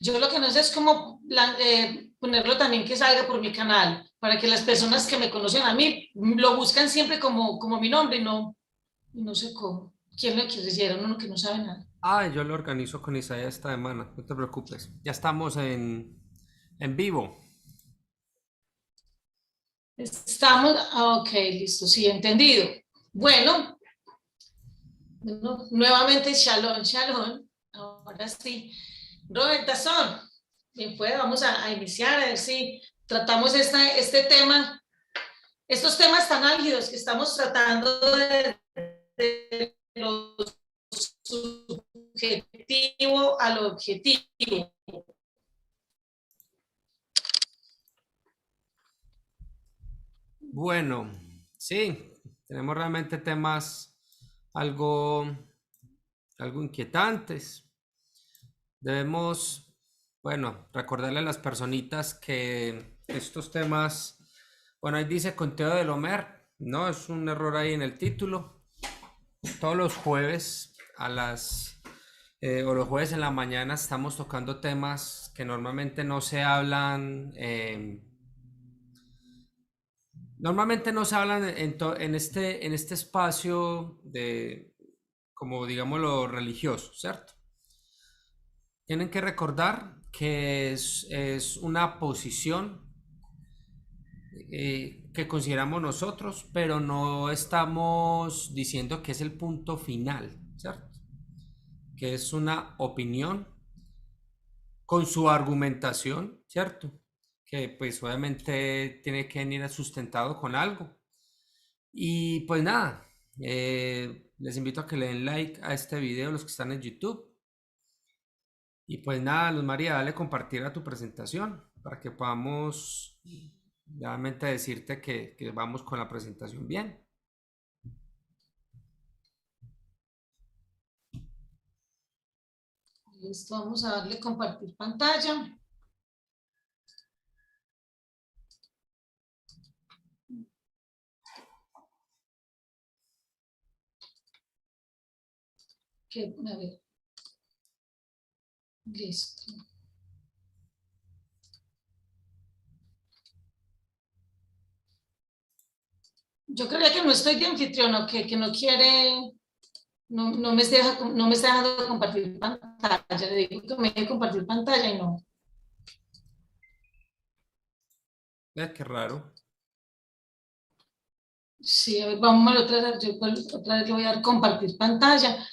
Yo lo que no sé es cómo ponerlo también que salga por mi canal, para que las personas que me conocen a mí lo buscan siempre como mi nombre y no sé cómo. ¿Quién lo quisiera? Uno que no sabe nada. Ah, yo lo organizo con Isaías esta semana, no te preocupes. Ya estamos en vivo. Estamos, ok, listo, sí, entendido. Bueno, nuevamente, shalom, shalom. Ahora sí. Robert Dazón, bien, pues vamos a iniciar a ver si tratamos este tema, estos temas tan álgidos que estamos tratando de lo subjetivo a lo objetivo. Bueno, sí, tenemos realmente temas algo, algo inquietantes. Debemos, bueno, recordarle a las personitas que estos temas, bueno, ahí dice conteo del Homer, no, es un error ahí en el título. Todos los jueves o los jueves en la mañana estamos tocando temas que normalmente no se hablan, normalmente no se hablan en este espacio de, como digamos, lo religioso, ¿cierto? Tienen que recordar que es una posición que consideramos nosotros, pero no estamos diciendo que es el punto final, ¿cierto? Que es una opinión con su argumentación, ¿cierto? Que pues obviamente tiene que venir sustentado con algo. Y pues nada, les invito a que le den like a este video, los que están en YouTube. Y pues nada, Luz María, dale compartir a tu presentación para que podamos realmente decirte que vamos con la presentación bien. Listo, vamos a darle compartir pantalla. A ver, listo. Yo creía que no estoy de anfitrión, o que no quiere, no me está dejando compartir pantalla. Le digo que me deje compartir pantalla y no. Qué raro. Sí, a ver, vamos a ver otra vez le voy a dar compartir pantalla.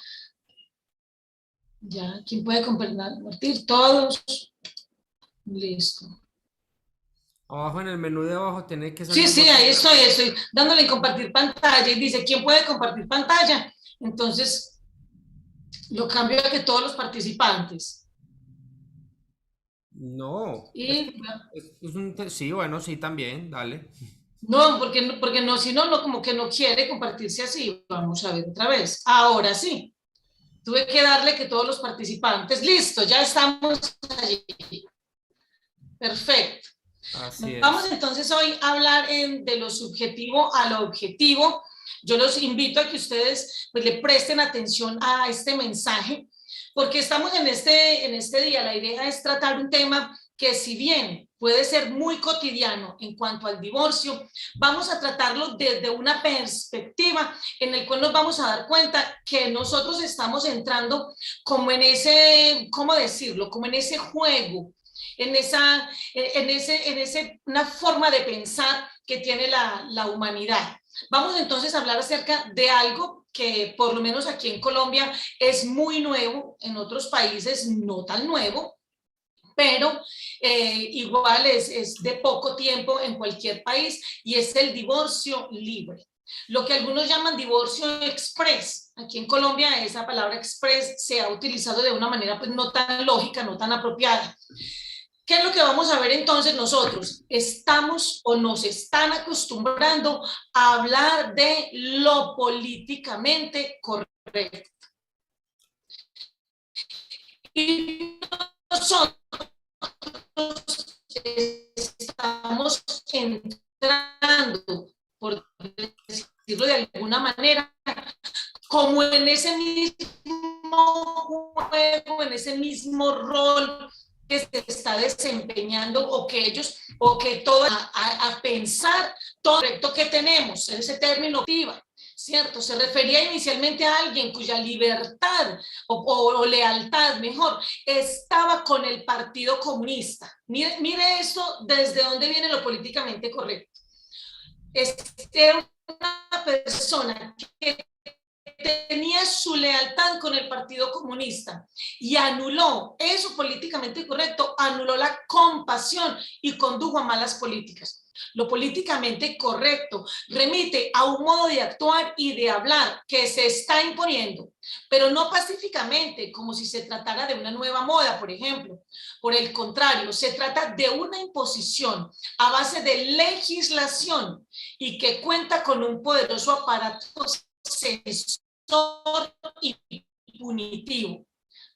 Ya, ¿quién puede compartir? Todos. Listo. Abajo en el menú de abajo tiene que salir Sí, un sí, botón ahí verde. estoy dándole en compartir pantalla y dice, ¿quién puede compartir pantalla? Entonces, lo cambio a que todos los participantes. No, Y sí, bueno, sí, también, dale. no, porque no, si no, no, como que no quiere compartirse así. Vamos a ver otra vez. Ahora sí. Tuve que darle que todos los participantes, listo, ya estamos allí. Perfecto. Así Vamos es. entonces hoy a hablar de lo subjetivo a lo objetivo. Yo los invito a que ustedes pues, le presten atención a este mensaje, porque estamos en este día. La idea es tratar un tema que si bien puede ser muy cotidiano en cuanto al divorcio, vamos a tratarlo desde una perspectiva en el cual nos vamos a dar cuenta que nosotros estamos entrando como en ese, ¿cómo decirlo? Como en ese juego, una forma de pensar que tiene la humanidad. Vamos entonces a hablar acerca de algo que por lo menos aquí en Colombia es muy nuevo, en otros países no tan nuevo, pero igual es de poco tiempo en cualquier país y es el divorcio libre. Lo que algunos llaman divorcio express. Aquí en Colombia esa palabra express se ha utilizado de una manera pues no tan lógica, no tan apropiada. ¿Qué es lo que vamos a ver entonces nosotros? Estamos o nos están acostumbrando a hablar de lo políticamente correcto. Y nosotros estamos entrando, por decirlo de alguna manera, como en ese mismo juego, en ese mismo rol que se está desempeñando o que ellos, o que todo a pensar todo el proyecto que tenemos, en ese término activa, ¿cierto? Se refería inicialmente a alguien cuya libertad o lealtad, mejor, estaba con el Partido Comunista. Mire esto desde dónde viene lo políticamente correcto. Una persona que tenía su lealtad con el Partido Comunista y anuló, eso políticamente correcto, anuló la compasión y condujo a malas políticas. Lo políticamente correcto remite a un modo de actuar y de hablar que se está imponiendo, pero no pacíficamente, como si se tratara de una nueva moda, por ejemplo. Por el contrario, se trata de una imposición a base de legislación y que cuenta con un poderoso aparato censor y punitivo.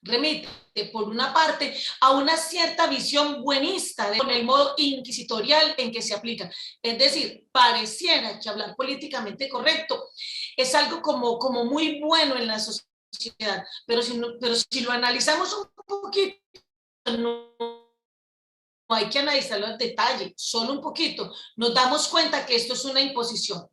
Remite, por una parte, a una cierta visión buenista con el modo inquisitorial en que se aplica. Es decir, pareciera que hablar políticamente correcto es algo como muy bueno en la sociedad, pero si lo analizamos un poquito, no hay que analizarlo en detalle, solo un poquito, nos damos cuenta que esto es una imposición.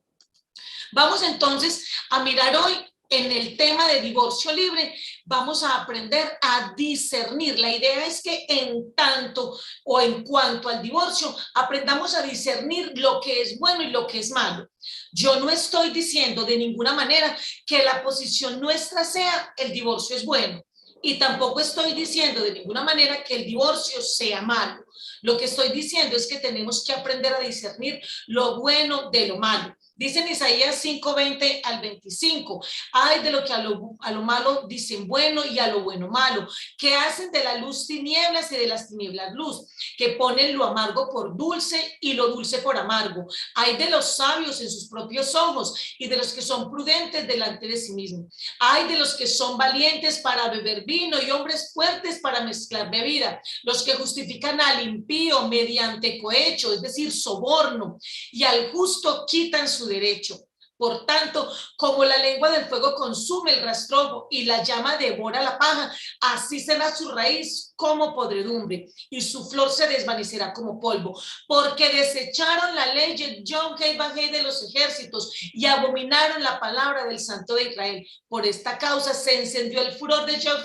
Vamos entonces a mirar hoy en el tema de divorcio libre, vamos a aprender a discernir. La idea es que en tanto o en cuanto al divorcio, aprendamos a discernir lo que es bueno y lo que es malo. Yo no estoy diciendo de ninguna manera que la posición nuestra sea el divorcio es bueno. Y tampoco estoy diciendo de ninguna manera que el divorcio sea malo. Lo que estoy diciendo es que tenemos que aprender a discernir lo bueno de lo malo. Dice en Isaías 5:20 al 25, ay de lo que a lo malo dicen bueno y a lo bueno malo, que hacen de la luz tinieblas y de las tinieblas luz, que ponen lo amargo por dulce y lo dulce por amargo. Ay de los sabios en sus propios ojos y de los que son prudentes delante de sí mismos. Ay de los que son valientes para beber vino y hombres fuertes para mezclar bebida, los que justifican al impío mediante cohecho, es decir, soborno, y al justo quitan su derecho. Por tanto, como la lengua del fuego consume el rastrojo y la llama devora la paja, así será su raíz como podredumbre y su flor se desvanecerá como polvo, porque desecharon la ley de Jehová de los ejércitos y abominaron la palabra del Santo de Israel. Por esta causa se encendió el furor de Jehová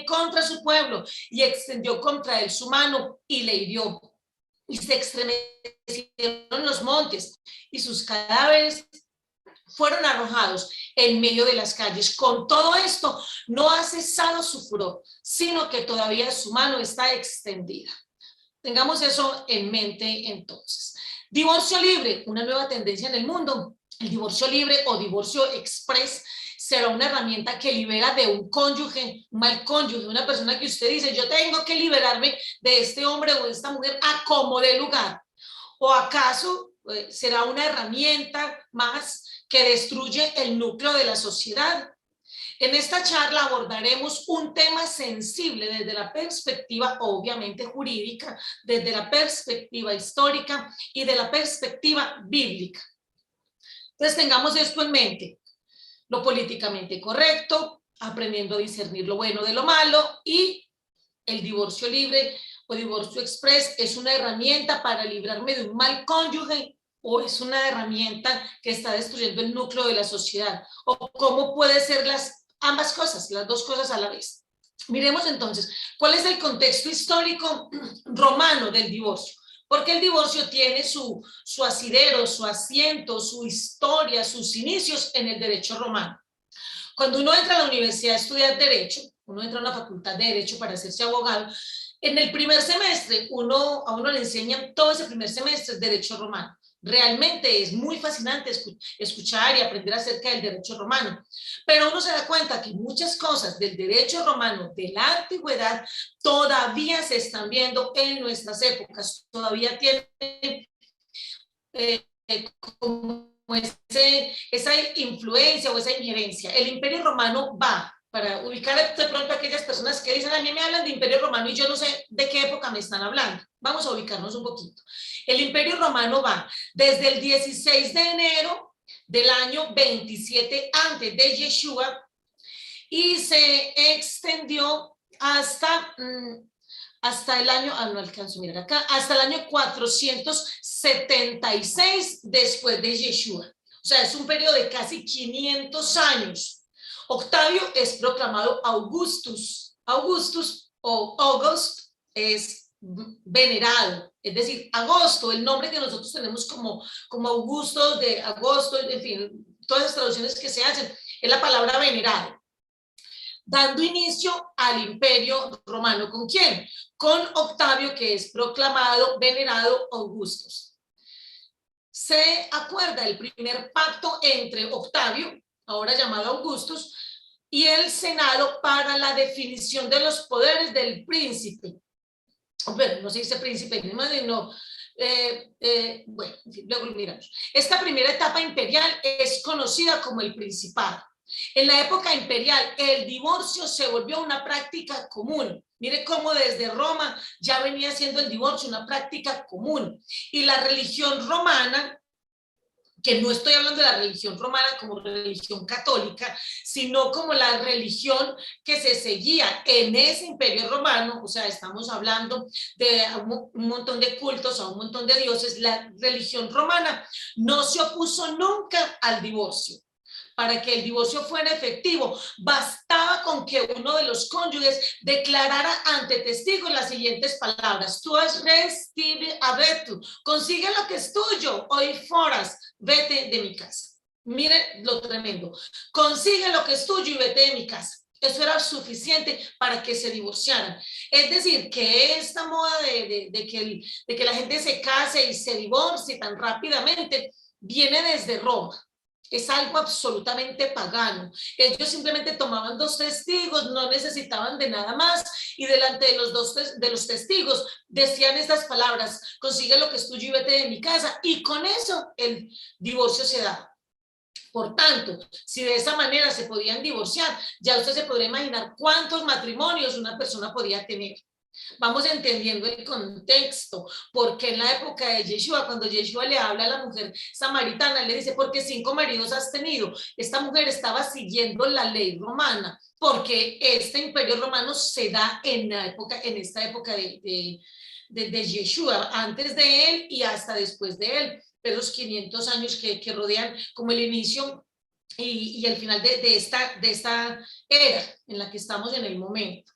contra su pueblo y extendió contra él su mano y le hirió. Y se estremecieron los montes y sus cadáveres fueron arrojados en medio de las calles. Con todo esto no ha cesado su furor, sino que todavía su mano está extendida. Tengamos eso en mente entonces. Divorcio libre, una nueva tendencia en el mundo. El divorcio libre o divorcio express será una herramienta que libera de un cónyuge, un mal cónyuge, una persona que usted dice, yo tengo que liberarme de este hombre o de esta mujer a como dé lugar. ¿O acaso será una herramienta más que destruye el núcleo de la sociedad? En esta charla abordaremos un tema sensible desde la perspectiva obviamente jurídica, desde la perspectiva histórica y de la perspectiva bíblica. Entonces tengamos esto en mente, lo políticamente correcto, aprendiendo a discernir lo bueno de lo malo, y el divorcio libre o divorcio express es una herramienta para librarme de un mal cónyuge o es una herramienta que está destruyendo el núcleo de la sociedad, o cómo puede ser ambas cosas, las dos cosas a la vez. Miremos entonces, ¿cuál es el contexto histórico romano del divorcio? Porque el divorcio tiene su asidero, su asiento, su historia, sus inicios en el derecho romano. Cuando uno entra a la universidad a estudiar derecho, uno entra a una facultad de derecho para hacerse abogado, en el primer semestre a uno le enseñan todo ese primer semestre derecho romano. Realmente es muy fascinante escuchar y aprender acerca del derecho romano, pero uno se da cuenta que muchas cosas del derecho romano de la antigüedad todavía se están viendo en nuestras épocas, todavía tienen como esa influencia o esa injerencia. El Imperio Romano va para ubicar de pronto a aquellas personas que dicen, a mí me hablan de Imperio Romano y yo no sé de qué época me están hablando. Vamos a ubicarnos un poquito. El Imperio Romano va desde el 16 de enero del año 27 antes de Yeshua y se extendió hasta el año, no alcanzo a mirar acá, hasta el año 476 después de Yeshua. O sea, es un periodo de casi 500 años. Octavio es proclamado Augustus. Augustus o August es venerado, es decir, agosto, el nombre que nosotros tenemos como Augusto de agosto, en fin, todas las traducciones que se hacen, es la palabra venerado. Dando inicio al Imperio Romano. ¿Con quién? Con Octavio, que es proclamado venerado Augustus. Se acuerda el primer pacto entre Octavio, ahora llamado Augustus, y el Senado para la definición de los poderes del príncipe. Bueno, no se dice príncipe, no. Bueno, luego lo miramos. Esta primera etapa imperial es conocida como el Principado. En la época imperial, el divorcio se volvió una práctica común. Mire cómo desde Roma ya venía siendo el divorcio una práctica común. Y la religión romana, que no estoy hablando de la religión romana como religión católica, sino como la religión que se seguía en ese imperio romano, o sea, estamos hablando de un montón de cultos, a un montón de dioses. La religión romana no se opuso nunca al divorcio. Para que el divorcio fuera efectivo, bastaba con que uno de los cónyuges declarara ante testigos las siguientes palabras: tú has recibido abetu, consigue lo que es tuyo, hoy foras, vete de mi casa. Mire lo tremendo, consigue lo que es tuyo y vete de mi casa. Eso era suficiente para que se divorciaran. Es decir, que esta moda de que la gente se case y se divorcie tan rápidamente viene desde Roma. Es algo absolutamente pagano. Ellos simplemente tomaban 2 testigos, no necesitaban de nada más, y delante de los testigos decían estas palabras: consigue lo que es tuyo y vete de mi casa, y con eso el divorcio se da. Por tanto, si de esa manera se podían divorciar, ya usted se podría imaginar cuántos matrimonios una persona podía tener. Vamos entendiendo el contexto, porque en la época de Yeshua, cuando Yeshua le habla a la mujer samaritana, le dice, ¿por qué 5 maridos has tenido? Esta mujer estaba siguiendo la ley romana, porque este imperio romano se da en esta época de Yeshua, antes de él y hasta después de él, de los 500 años que rodean como el inicio y el final de esta era en la que estamos en el momento.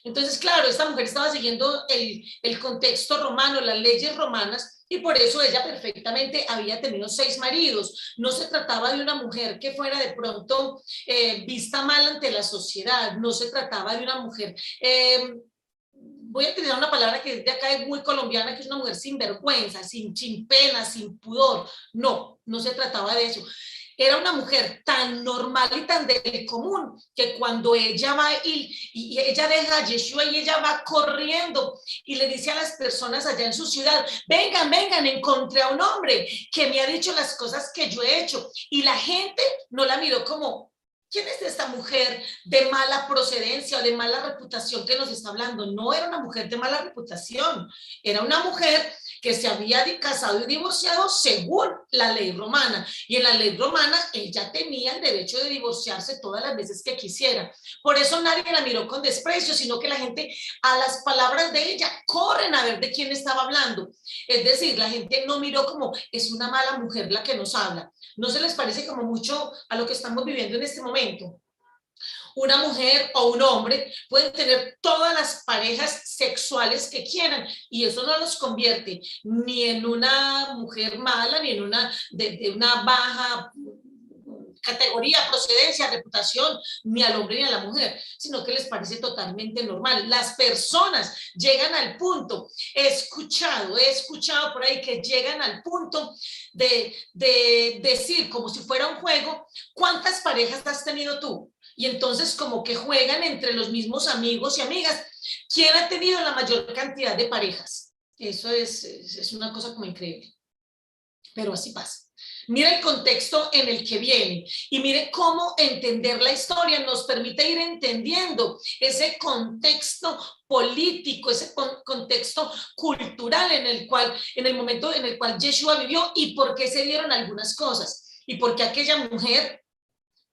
Entonces, claro, esta mujer estaba siguiendo el contexto romano, las leyes romanas, y por eso ella perfectamente había tenido 6 maridos. No se trataba de una mujer que fuera de pronto vista mal ante la sociedad, no se trataba de una mujer, voy a utilizar una palabra que de acá es muy colombiana, que es una mujer sin vergüenza, sin pena, sin pudor. No, no se trataba de eso. Era una mujer tan normal y tan del común que cuando ella va y ella deja a Yeshua y ella va corriendo y le dice a las personas allá en su ciudad, vengan, encontré a un hombre que me ha dicho las cosas que yo he hecho. Y la gente no la miró como, ¿quién es esta mujer de mala procedencia o de mala reputación que nos está hablando? No era una mujer de mala reputación, era una mujer que se había casado y divorciado según la ley romana. Y en la ley romana ella tenía el derecho de divorciarse todas las veces que quisiera. Por eso nadie la miró con desprecio, sino que la gente a las palabras de ella corren a ver de quién estaba hablando. Es decir, la gente no miró como es una mala mujer la que nos habla. ¿No se les parece como mucho a lo que estamos viviendo en este momento? Una mujer o un hombre pueden tener todas las parejas sexuales que quieran y eso no los convierte ni en una mujer mala, ni en una de una baja categoría, procedencia, reputación, ni al hombre ni a la mujer, sino que les parece totalmente normal. Las personas llegan al punto, he escuchado por ahí que llegan al punto de decir, como si fuera un juego, ¿cuántas parejas has tenido tú? Y entonces como que juegan entre los mismos amigos y amigas, ¿quién ha tenido la mayor cantidad de parejas? Eso es una cosa como increíble, pero así pasa. Mire el contexto en el que viene y mire cómo entender la historia nos permite ir entendiendo ese contexto político, ese contexto cultural en el momento en el cual Yeshua vivió y por qué se dieron algunas cosas y por qué aquella mujer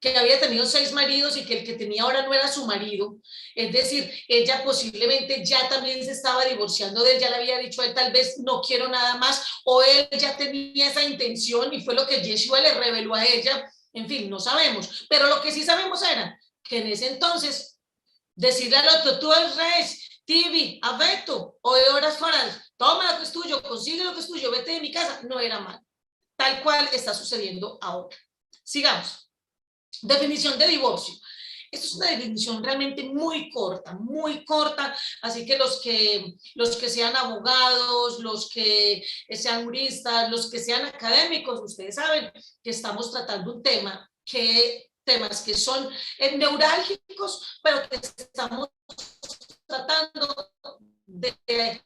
que había tenido 6 maridos y que el que tenía ahora no era su marido, es decir, ella posiblemente ya también se estaba divorciando de él, ya le había dicho a él tal vez no quiero nada más, o él ya tenía esa intención y fue lo que Yeshua le reveló a ella, en fin, no sabemos, pero lo que sí sabemos era que en ese entonces decirle al otro, tú eres rey, Tibi, Abeto, o de horas faras, toma lo que es tuyo, consigue lo que es tuyo, vete de mi casa, no era mal, tal cual está sucediendo ahora. Sigamos. Definición de divorcio. Esto es una definición realmente muy corta, así que los que sean abogados, los que sean juristas, los que sean académicos, ustedes saben que estamos tratando un temas que son neurálgicos, pero que estamos tratando de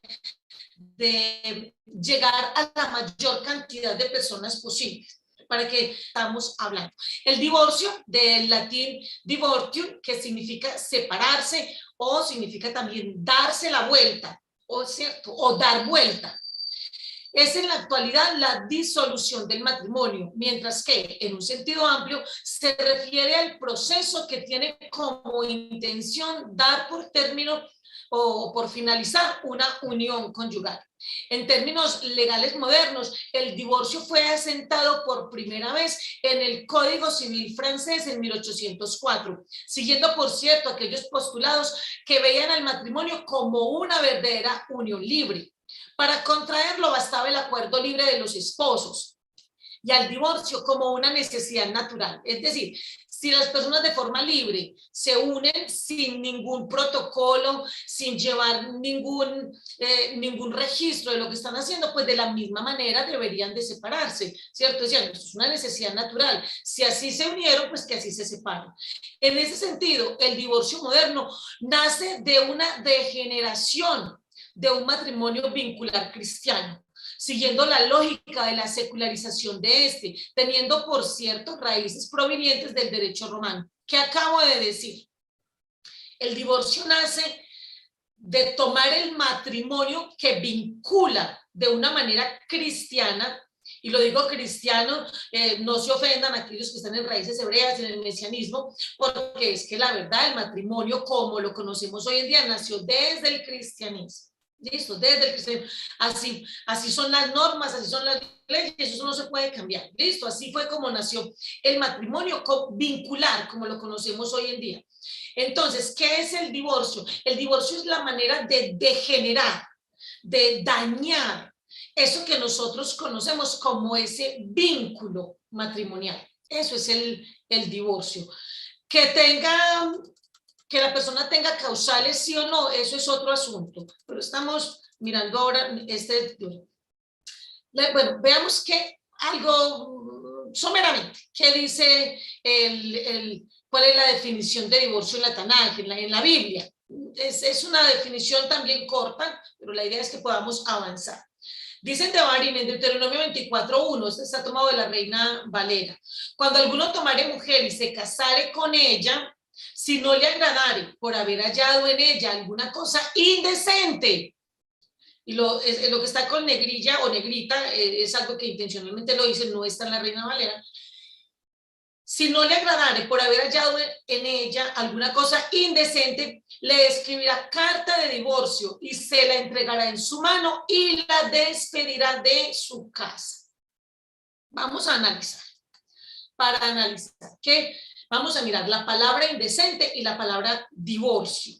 llegar a la mayor cantidad de personas posible. ¿Para qué estamos hablando? El divorcio, del latín divortium, que significa separarse o significa también darse la vuelta, o, ¿cierto? O dar vuelta. Es en la actualidad la disolución del matrimonio, mientras que en un sentido amplio se refiere al proceso que tiene como intención dar por término o por finalizar una unión conyugal. En términos legales modernos, el divorcio fue asentado por primera vez en el Código Civil francés en 1804, siguiendo, por cierto, aquellos postulados que veían al matrimonio como una verdadera unión libre. Para contraerlo bastaba el acuerdo libre de los esposos y al divorcio como una necesidad natural. Es decir, si las personas de forma libre se unen sin ningún protocolo, sin llevar ningún registro de lo que están haciendo, pues de la misma manera deberían de separarse, ¿cierto? Decían, esto es una necesidad natural. Si así se unieron, pues que así se separen. En ese sentido, el divorcio moderno nace de una degeneración de un matrimonio vincular cristiano, siguiendo la lógica de la secularización de este, teniendo, por cierto, raíces provenientes del derecho romano. ¿Qué acabo de decir? El divorcio nace de tomar el matrimonio que vincula de una manera cristiana, y lo digo cristiano, no se ofendan aquellos que están en raíces hebreas, en el mesianismo, porque es que la verdad el matrimonio como lo conocemos hoy en día nació desde el cristianismo. Listo, desde el cristianismo. Así son las normas, así son las leyes, eso no se puede cambiar. Listo, así fue como nació el matrimonio vincular, como lo conocemos hoy en día. Entonces, ¿qué es el divorcio? El divorcio es la manera de degenerar, de dañar eso que nosotros conocemos como ese vínculo matrimonial. Eso es el divorcio. Que la persona tenga causales sí o no, eso es otro asunto, pero estamos mirando ahora bueno, veamos que algo someramente, ¿qué dice cuál es la definición de divorcio en la Tanaj, en la Biblia? Es una definición también corta, pero la idea es que podamos avanzar. Dicen de Barín en Deuteronomio 24:1, este está tomado de la Reina Valera. Cuando alguno tomare mujer y se casare con ella, si no le agradare por haber hallado en ella alguna cosa indecente, y lo que está con negrilla o negrita es algo que intencionalmente lo dicen, no está en la Reina Valera. Si no le agradare por haber hallado en ella alguna cosa indecente, le escribirá carta de divorcio y se la entregará en su mano y la despedirá de su casa. Vamos a analizar. Para analizar, ¿qué? Vamos a mirar la palabra indecente y la palabra divorcio,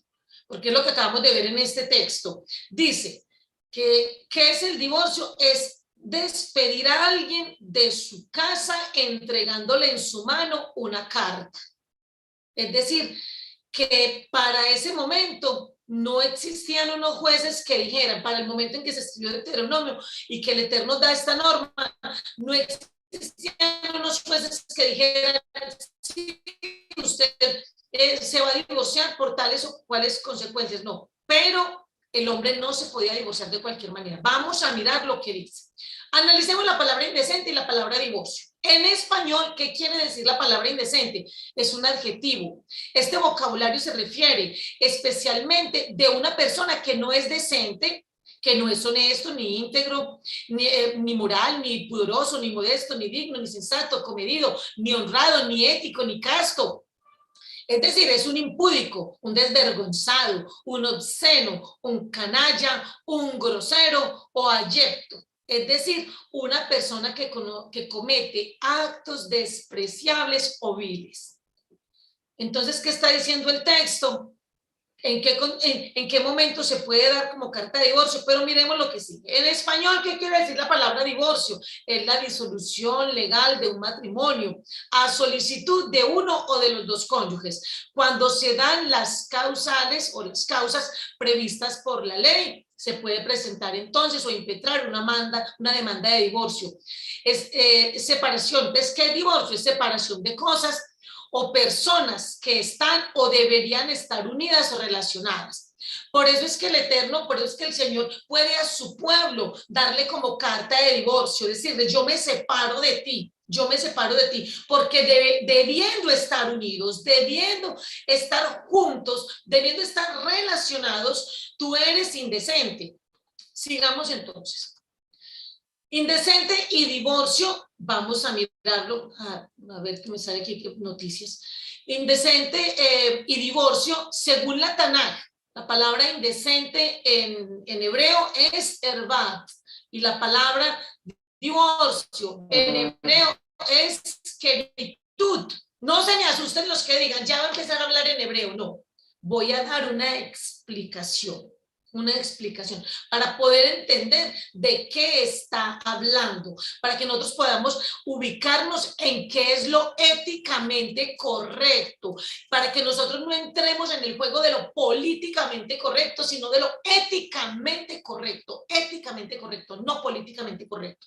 porque es lo que acabamos de ver en este texto. Dice que ¿qué es el divorcio? Es despedir a alguien de su casa entregándole en su mano una carta. Es decir, que para ese momento no existían unos jueces que dijeran, para el momento en que se escribió Deuteronomio y que el Eterno da esta norma, no existían unos jueces que dijeran, sí, usted se va a divorciar por tales o cuales consecuencias, no, pero el hombre no se podía divorciar de cualquier manera. Vamos a mirar lo que dice. Analicemos la palabra indecente y la palabra divorcio. En español, ¿qué quiere decir la palabra indecente? Es un adjetivo. Este vocabulario se refiere especialmente de una persona que no es decente, que no es honesto, ni íntegro, ni moral, ni pudoroso, ni modesto, ni digno, ni sensato, comedido, ni honrado, ni ético, ni casto. Es decir, es un impúdico, un desvergonzado, un obsceno, un canalla, un grosero o abyecto. Es decir, una persona que comete actos despreciables o viles. Entonces, ¿qué está diciendo el texto? ¿En qué momento se puede dar como carta de divorcio? Pero miremos lo que sigue. En español, ¿qué quiere decir la palabra divorcio? Es la disolución legal de un matrimonio a solicitud de uno o de los dos cónyuges, cuando se dan las causales o las causas previstas por la ley. Se puede presentar entonces o impetrar una demanda de divorcio. Es separación. ¿Ves qué es divorcio? Es separación de cosas o personas que están o deberían estar unidas o relacionadas. Por eso es que el Eterno, por eso es que el Señor puede a su pueblo darle como carta de divorcio, decirle, yo me separo de ti, yo me separo de ti, porque debiendo estar unidos, debiendo estar juntos, debiendo estar relacionados, tú eres indecente. Sigamos entonces. Indecente y divorcio, vamos a mirarlo, a ver qué me sale aquí, qué noticias. Indecente y divorcio, según la Tanaj, la palabra indecente en hebreo es herbat, y la palabra divorcio en hebreo es keritud. No se me asusten los que digan, ya va a empezar a hablar en hebreo, no. Voy a dar una explicación para poder entender de qué está hablando, para que nosotros podamos ubicarnos en qué es lo éticamente correcto, para que nosotros no entremos en el juego de lo políticamente correcto, sino de lo éticamente correcto, no políticamente correcto.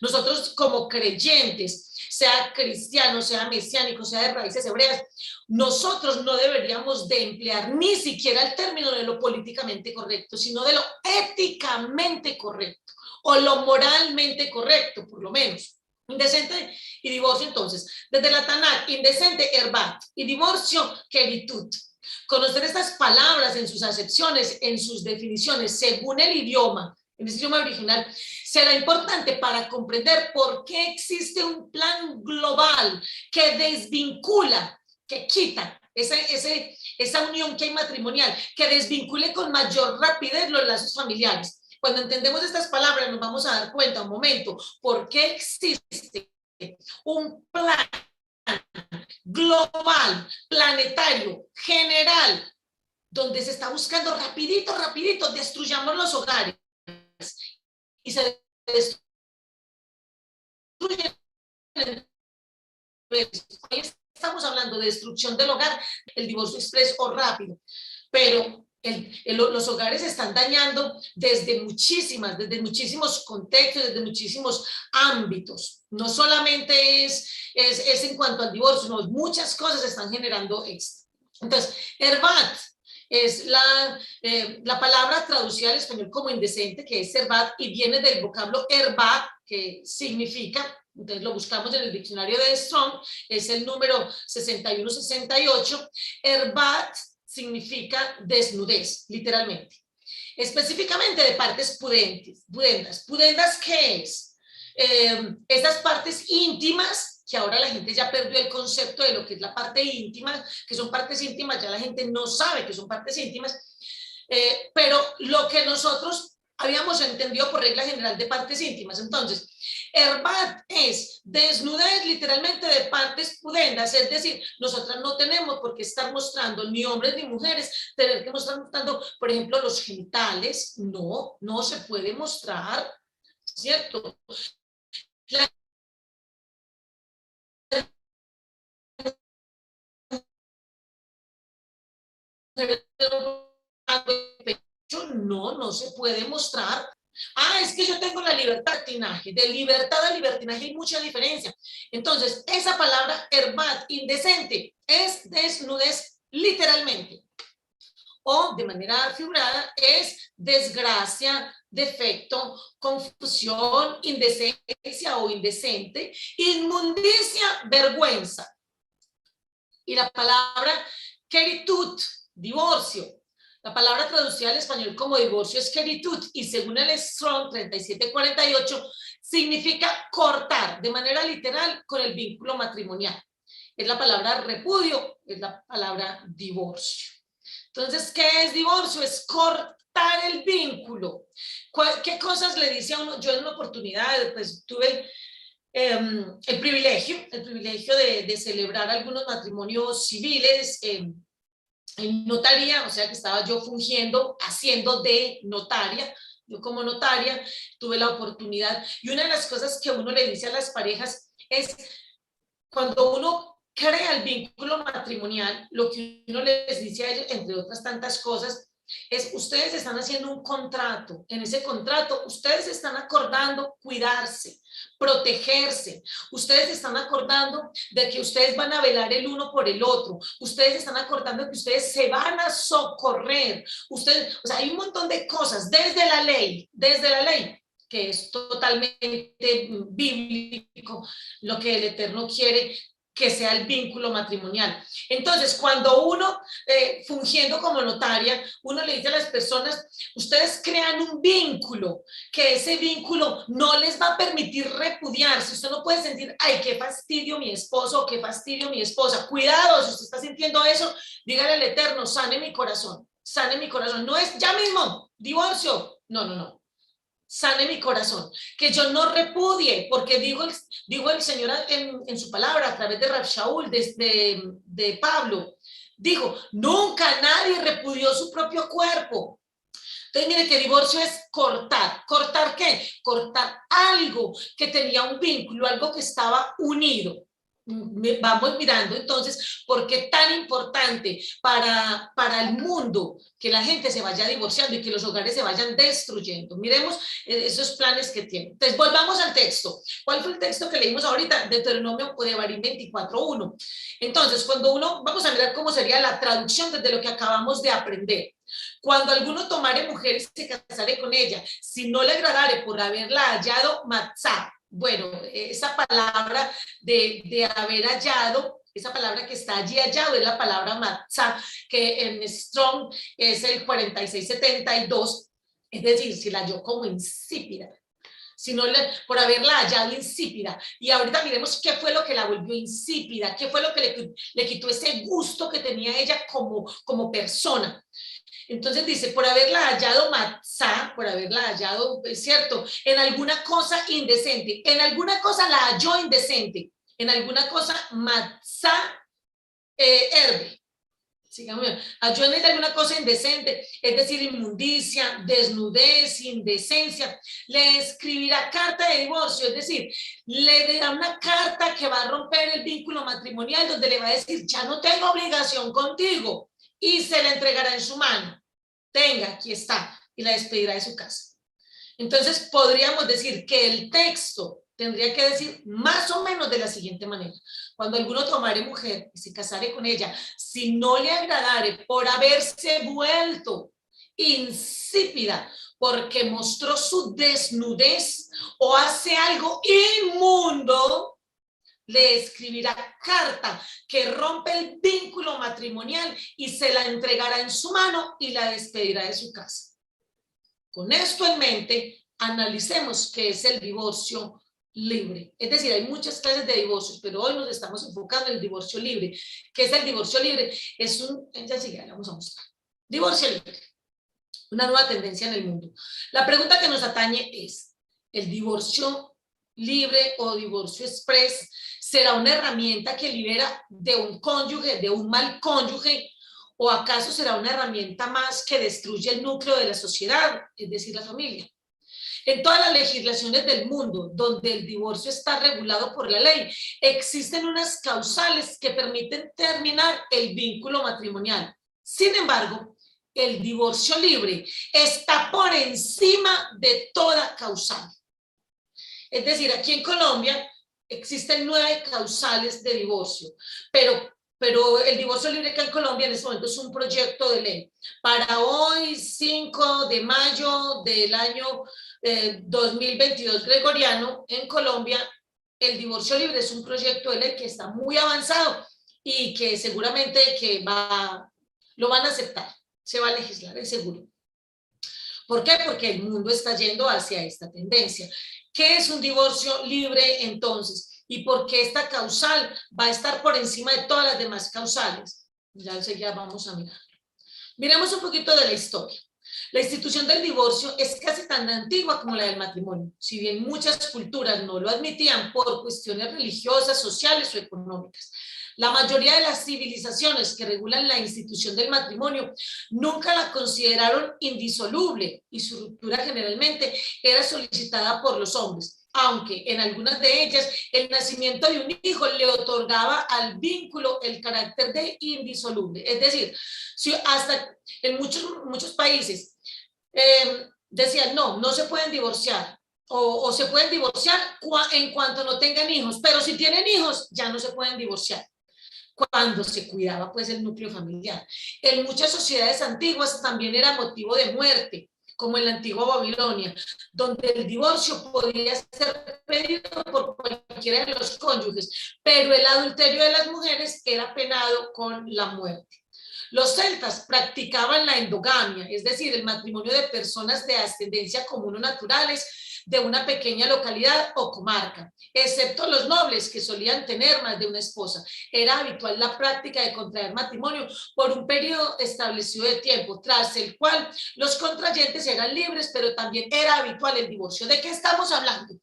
Nosotros como creyentes, sea cristiano, sea mesiánico, sea de raíces hebreas, nosotros no deberíamos de emplear ni siquiera el término de lo políticamente correcto, sino de lo éticamente correcto o lo moralmente correcto, por lo menos. Indecente y divorcio, entonces, desde la Tanakh, indecente, herbat, y divorcio, keritut. Conocer estas palabras en sus acepciones, en sus definiciones, según el idioma, en el idioma original, será importante para comprender por qué existe un plan global que desvincula, que quita esa unión que hay matrimonial, que desvincule con mayor rapidez los lazos familiares. Cuando entendemos estas palabras nos vamos a dar cuenta, un momento, por qué existe un plan global, planetario, general, donde se está buscando rapidito, destruyamos los hogares y se destruyen. Hoy estamos hablando de destrucción del hogar, el divorcio express o rápido, pero los hogares se están dañando desde muchísimos contextos, desde muchísimos ámbitos. No solamente es en cuanto al divorcio, no, muchas cosas están generando esto. Entonces, herbat es la palabra traducida al español como indecente, que es herbat, y viene del vocablo herbat, que significa, entonces lo buscamos en el diccionario de Strong, es el número 6168, herbat significa desnudez, literalmente. Específicamente de partes pudendas. ¿Pudendas qué es? Estas partes íntimas, que ahora la gente ya perdió el concepto de lo que es la parte íntima, que son partes íntimas, ya la gente no sabe que son partes íntimas, pero lo que nosotros habíamos entendido por regla general de partes íntimas. Entonces, herbat es desnudez literalmente de partes pudendas, es decir, nosotras no tenemos por qué estar mostrando, ni hombres ni mujeres, tener que mostrar mostrando, por ejemplo, los genitales, no se puede mostrar, ¿cierto? La no se puede mostrar. Es que yo tengo la libertad de libertinaje. De libertad a libertinaje hay mucha diferencia. Entonces, esa palabra herbat, indecente, es desnudez literalmente. o de manera figurada es desgracia, defecto, confusión, indecencia o indecente, inmundicia, vergüenza. Y la palabra queritud, divorcio. La palabra traducida al español como divorcio es queritud y según el Strong 3748 significa cortar de manera literal con el vínculo matrimonial. Es la palabra repudio, es la palabra divorcio. Entonces, ¿qué es divorcio? Es cortar el vínculo. ¿Qué cosas le dice a uno? Yo en una oportunidad, pues tuve el privilegio de celebrar algunos matrimonios civiles en notaría, o sea que estaba yo fungiendo, haciendo de notaria. Yo como notaria tuve la oportunidad y una de las cosas que uno le dice a las parejas es cuando uno crea el vínculo matrimonial, lo que uno les dice a ellos, entre otras tantas cosas, es ustedes están haciendo un contrato. En ese contrato ustedes están acordando cuidarse, protegerse. Ustedes están acordando de que ustedes van a velar el uno por el otro. Ustedes están acordando que ustedes se van a socorrer. Ustedes, o sea, hay un montón de cosas desde la ley, que es totalmente bíblico, lo que el Eterno quiere que sea el vínculo matrimonial. Entonces, cuando uno, fungiendo como notaria, uno le dice a las personas, ustedes crean un vínculo, que ese vínculo no les va a permitir repudiarse. Usted no puede sentir, ay, qué fastidio mi esposo, qué fastidio mi esposa. Cuidado, si usted está sintiendo eso, dígale al Eterno, sane mi corazón, sane mi corazón. No es ya mismo, divorcio. No, no, no. Sane mi corazón, que yo no repudie, porque dijo el Señor en su palabra a través de Rab Shaul, de Pablo, dijo, nunca nadie repudió su propio cuerpo. Entonces, mire que divorcio es cortar. ¿Cortar qué? Cortar algo que tenía un vínculo, algo que estaba unido. Vamos mirando entonces por qué tan importante para el mundo que la gente se vaya divorciando y que los hogares se vayan destruyendo. Miremos esos planes que tienen. Entonces, volvamos al texto. ¿Cuál fue el texto que leímos ahorita? Deuteronomio o de Barín 24:1. Entonces, cuando uno, vamos a mirar cómo sería la traducción desde lo que acabamos de aprender. Cuando alguno tomare mujer y se casare con ella, si no le agradare por haberla hallado matzah. Bueno, esa palabra de haber hallado, esa palabra que está allí hallado es la palabra matzah, que en Strong es el 4672, es decir, si la halló como insípida, sino por haberla hallado insípida. Y ahorita miremos qué fue lo que la volvió insípida, qué fue lo que le quitó ese gusto que tenía ella como persona. Entonces dice, por haberla hallado matzá, por haberla hallado, es cierto, en alguna cosa indecente, en alguna cosa la halló indecente, en alguna cosa matzá herbe. Sigamos, halló en alguna cosa indecente, es decir, inmundicia, desnudez, indecencia, le escribirá carta de divorcio, es decir, le dará una carta que va a romper el vínculo matrimonial, donde le va a decir, ya no tengo obligación contigo, y se la entregará en su mano. Tenga, aquí está, y la despedirá de su casa. Entonces, podríamos decir que el texto tendría que decir más o menos de la siguiente manera. Cuando alguno tomare mujer y se casare con ella, si no le agradare por haberse vuelto insípida, porque mostró su desnudez o hace algo inmundo, le escribirá carta que rompe el vínculo matrimonial y se la entregará en su mano y la despedirá de su casa. Con esto en mente, analicemos qué es el divorcio libre. Es decir, hay muchas clases de divorcios, pero hoy nos estamos enfocando en el divorcio libre. ¿Qué es el divorcio libre? Es ya sigue, vamos a mostrar. Divorcio libre, una nueva tendencia en el mundo. La pregunta que nos atañe es, ¿el divorcio libre o divorcio express será una herramienta que libera de un cónyuge, de un mal cónyuge, o acaso será una herramienta más que destruye el núcleo de la sociedad, es decir, la familia? En todas las legislaciones del mundo donde el divorcio está regulado por la ley, existen unas causales que permiten terminar el vínculo matrimonial. Sin embargo, el divorcio libre está por encima de toda causal. Es decir, aquí en Colombia existen 9 causales de divorcio, pero pero el divorcio libre acá en Colombia en este momento es un proyecto de ley. Para hoy, 5 de mayo del año 2022 gregoriano, en Colombia, el divorcio libre es un proyecto de ley que está muy avanzado y que seguramente lo van a aceptar, se va a legislar, es seguro. ¿Por qué? Porque el mundo está yendo hacia esta tendencia. ¿Qué es un divorcio libre entonces? ¿Y por qué esta causal va a estar por encima de todas las demás causales? Ya enseguida vamos a mirar. Miremos un poquito de la historia. La institución del divorcio es casi tan antigua como la del matrimonio, si bien muchas culturas no lo admitían por cuestiones religiosas, sociales o económicas. La mayoría de las civilizaciones que regulan la institución del matrimonio nunca la consideraron indisoluble y su ruptura generalmente era solicitada por los hombres, aunque en algunas de ellas el nacimiento de un hijo le otorgaba al vínculo el carácter de indisoluble. Es decir, si hasta en muchos países decían no se pueden divorciar o se pueden divorciar en cuanto no tengan hijos, pero si tienen hijos ya no se pueden divorciar cuando se cuidaba pues el núcleo familiar. En muchas sociedades antiguas también era motivo de muerte, como en la antigua Babilonia, donde el divorcio podía ser pedido por cualquiera de los cónyuges, pero el adulterio de las mujeres era penado con la muerte. Los celtas practicaban la endogamia, es decir, el matrimonio de personas de ascendencia común o naturales de una pequeña localidad o comarca, excepto los nobles que solían tener más de una esposa. Era habitual la práctica de contraer matrimonio por un periodo establecido de tiempo, tras el cual los contrayentes eran libres, pero también era habitual el divorcio. ¿De qué estamos hablando?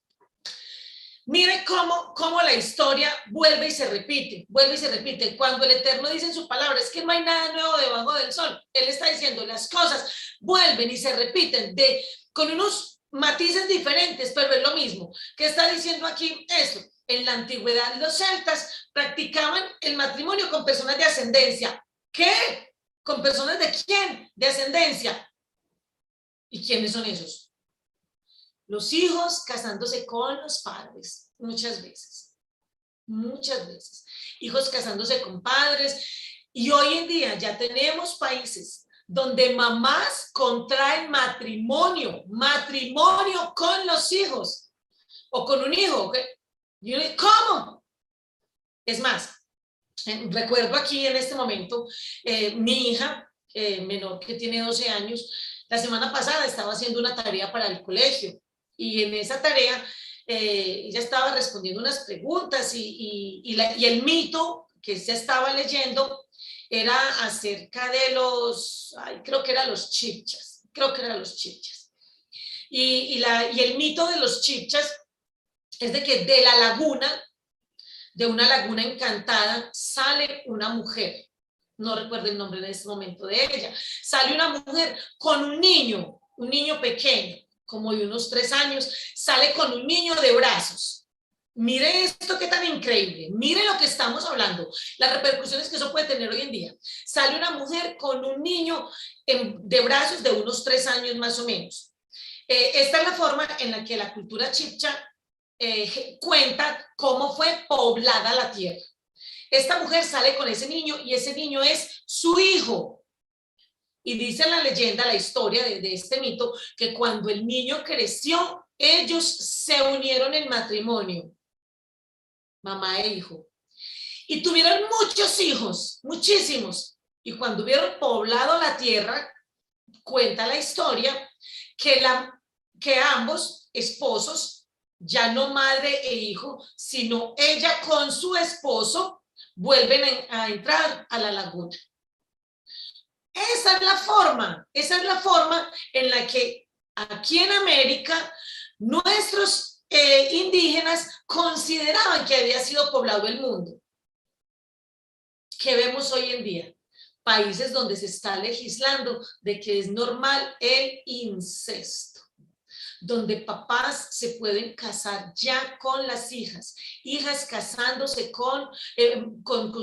Mire cómo la historia vuelve y se repite. Cuando el Eterno dice en su palabra, es que no hay nada nuevo debajo del sol. Él está diciendo, las cosas vuelven y se repiten con unos matices diferentes, pero es lo mismo. ¿Qué está diciendo aquí esto? En la antigüedad los celtas practicaban el matrimonio con personas de ascendencia. ¿Qué? ¿Con personas de quién? De ascendencia. ¿Y quiénes son esos? Los hijos casándose con los padres, muchas veces. Hijos casándose con padres. Y hoy en día ya tenemos países donde mamás contraen matrimonio con los hijos o con un hijo. ¿Cómo? Es más, recuerdo aquí en este momento, mi hija menor que tiene 12 años, la semana pasada estaba haciendo una tarea para el colegio y en esa tarea ella estaba respondiendo unas preguntas y el mito que ella estaba leyendo era acerca de creo que eran los chipchas. Y el mito de los chipchas es de que de una laguna encantada, sale una mujer. No recuerdo el nombre en este momento de ella. Sale una mujer con un niño pequeño, como de unos 3 años, sale con un niño de brazos. Mire esto, qué tan increíble. Mire lo que estamos hablando, las repercusiones que eso puede tener hoy en día. Sale una mujer con un niño de brazos de unos 3 años más o menos. Esta es la forma en la que la cultura chipcha cuenta cómo fue poblada la tierra. Esta mujer sale con ese niño y ese niño es su hijo. Y dice la leyenda, la historia de este mito, que cuando el niño creció, ellos se unieron en matrimonio, mamá e hijo. Y tuvieron muchos hijos, muchísimos. Y cuando hubieron poblado la tierra, cuenta la historia que ambos esposos, ya no madre e hijo, sino ella con su esposo, vuelven a entrar a la laguna. Esa es la forma en la que aquí en América nuestros indígenas consideraban que había sido poblado el mundo. ¿Qué vemos hoy en día? Países donde se está legislando de que es normal el incesto, donde papás se pueden casar ya con las hijas casándose con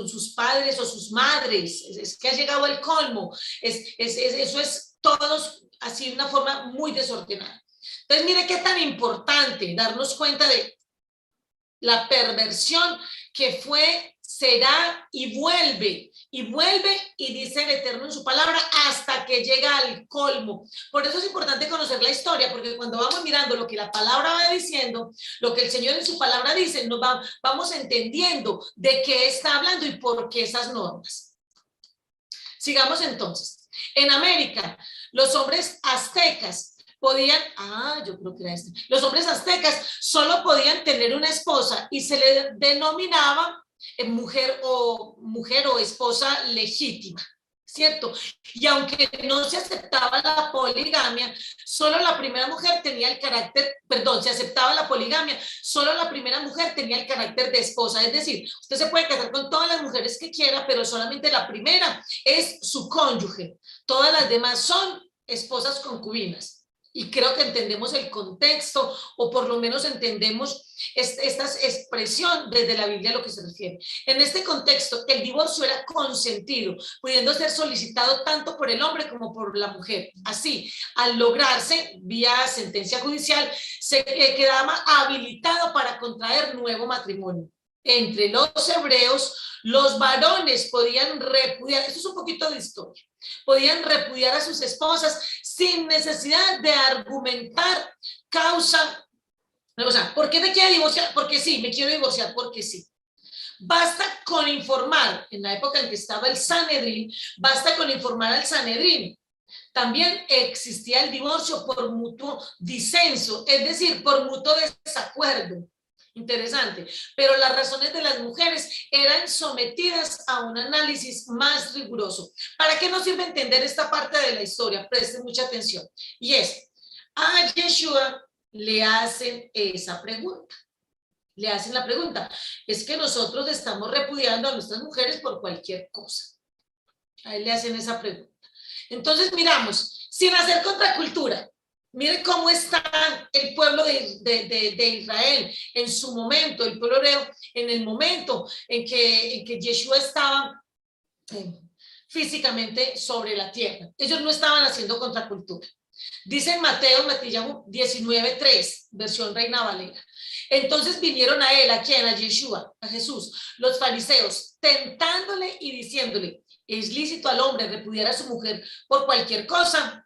sus padres o sus madres. Es que ha llegado el colmo. Eso es todos así de una forma muy desordenada. Entonces, mire qué tan importante darnos cuenta de la perversión que fue será y vuelve y dice el Eterno en su palabra hasta que llega al colmo. Por eso es importante conocer la historia, porque cuando vamos mirando lo que la palabra va diciendo, lo que el Señor en su palabra dice, vamos entendiendo de qué está hablando y por qué esas normas. Sigamos entonces. En América, los hombres aztecas podían, yo creo que era los hombres aztecas solo podían tener una esposa y se le denominaba mujer o esposa legítima, ¿cierto? Y aunque no se aceptaba la poligamia, solo la primera mujer tenía el carácter, perdón, se aceptaba la poligamia, solo la primera mujer tenía el carácter de esposa, es decir, usted se puede casar con todas las mujeres que quiera, pero solamente la primera es su cónyuge, todas las demás son esposas concubinas. Y creo que entendemos el contexto, o por lo menos entendemos esta expresión desde la Biblia a lo que se refiere. En este contexto, el divorcio era consentido, pudiendo ser solicitado tanto por el hombre como por la mujer. Así, al lograrse vía sentencia judicial, se quedaba habilitado para contraer nuevo matrimonio. Entre los hebreos, los varones podían repudiar, esto es un poquito de historia, podían repudiar a sus esposas sin necesidad de argumentar causa. O sea, ¿por qué me quiero divorciar? Porque sí, me quiero divorciar porque sí. Basta con informar, en la época en que estaba el Sanedrín, basta con informar al Sanedrín. También existía el divorcio por mutuo disenso, es decir, por mutuo desacuerdo. Interesante, pero las razones de las mujeres eran sometidas a un análisis más riguroso. ¿Para qué nos sirve entender esta parte de la historia? Presten mucha atención. Y es, a Yeshua le hacen esa pregunta. Le hacen la pregunta, es que nosotros estamos repudiando a nuestras mujeres por cualquier cosa. A él le hacen esa pregunta. Entonces miramos, sin hacer contracultura, mire cómo está el pueblo de Israel en su momento, el pueblo hebreo, en el momento en que Yeshua estaba físicamente sobre la tierra. Ellos no estaban haciendo contracultura. Dice en Mateo 19:3, versión Reina Valera. Entonces vinieron a él, ¿a quién? A Yeshua, a Jesús, los fariseos, tentándole y diciéndole, ¿es lícito al hombre repudiar a su mujer por cualquier cosa?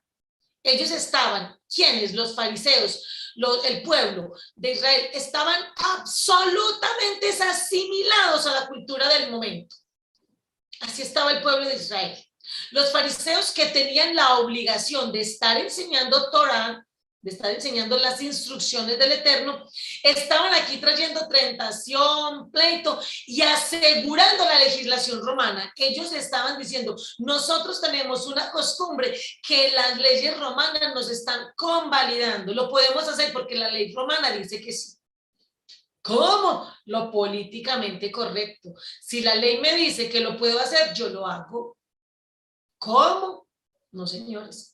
Ellos estaban, ¿quiénes? Los fariseos, el pueblo de Israel, estaban absolutamente asimilados a la cultura del momento. Así estaba el pueblo de Israel. Los fariseos, que tenían la obligación de estar enseñando Torah, de estar enseñando las instrucciones del Eterno, estaban aquí trayendo tentación, pleito y asegurando la legislación romana. Ellos estaban diciendo, nosotros tenemos una costumbre que las leyes romanas nos están convalidando. Lo podemos hacer porque la ley romana dice que sí. ¿Cómo? Lo políticamente correcto. Si la ley me dice que lo puedo hacer, yo lo hago. ¿Cómo? No, señores.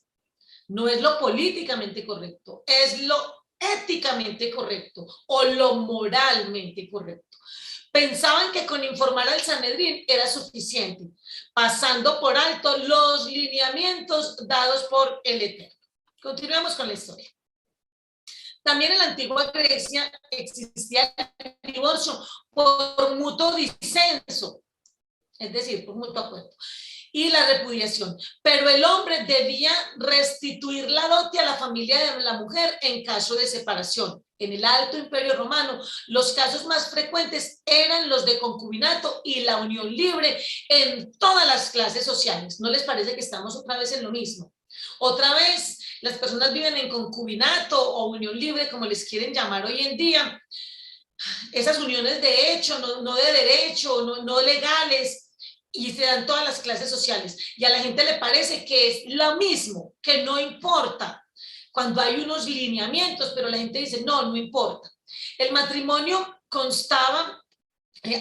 No es lo políticamente correcto, es lo éticamente correcto o lo moralmente correcto. Pensaban que con informar al Sanedrín era suficiente, pasando por alto los lineamientos dados por el Eterno. Continuemos con la historia. También en la antigua Grecia existía el divorcio por mutuo disenso, es decir, por mutuo acuerdo, y la repudiación, pero el hombre debía restituir la dote a la familia de la mujer en caso de separación. En el Alto Imperio Romano, los casos más frecuentes eran los de concubinato y la unión libre en todas las clases sociales. ¿No les parece que estamos otra vez en lo mismo? Otra vez, las personas viven en concubinato o unión libre, como les quieren llamar hoy en día. Esas uniones de hecho, no de derecho, no legales, y se dan todas las clases sociales, y a la gente le parece que es lo mismo, que no importa, cuando hay unos lineamientos, pero la gente dice, no importa. El matrimonio constaba,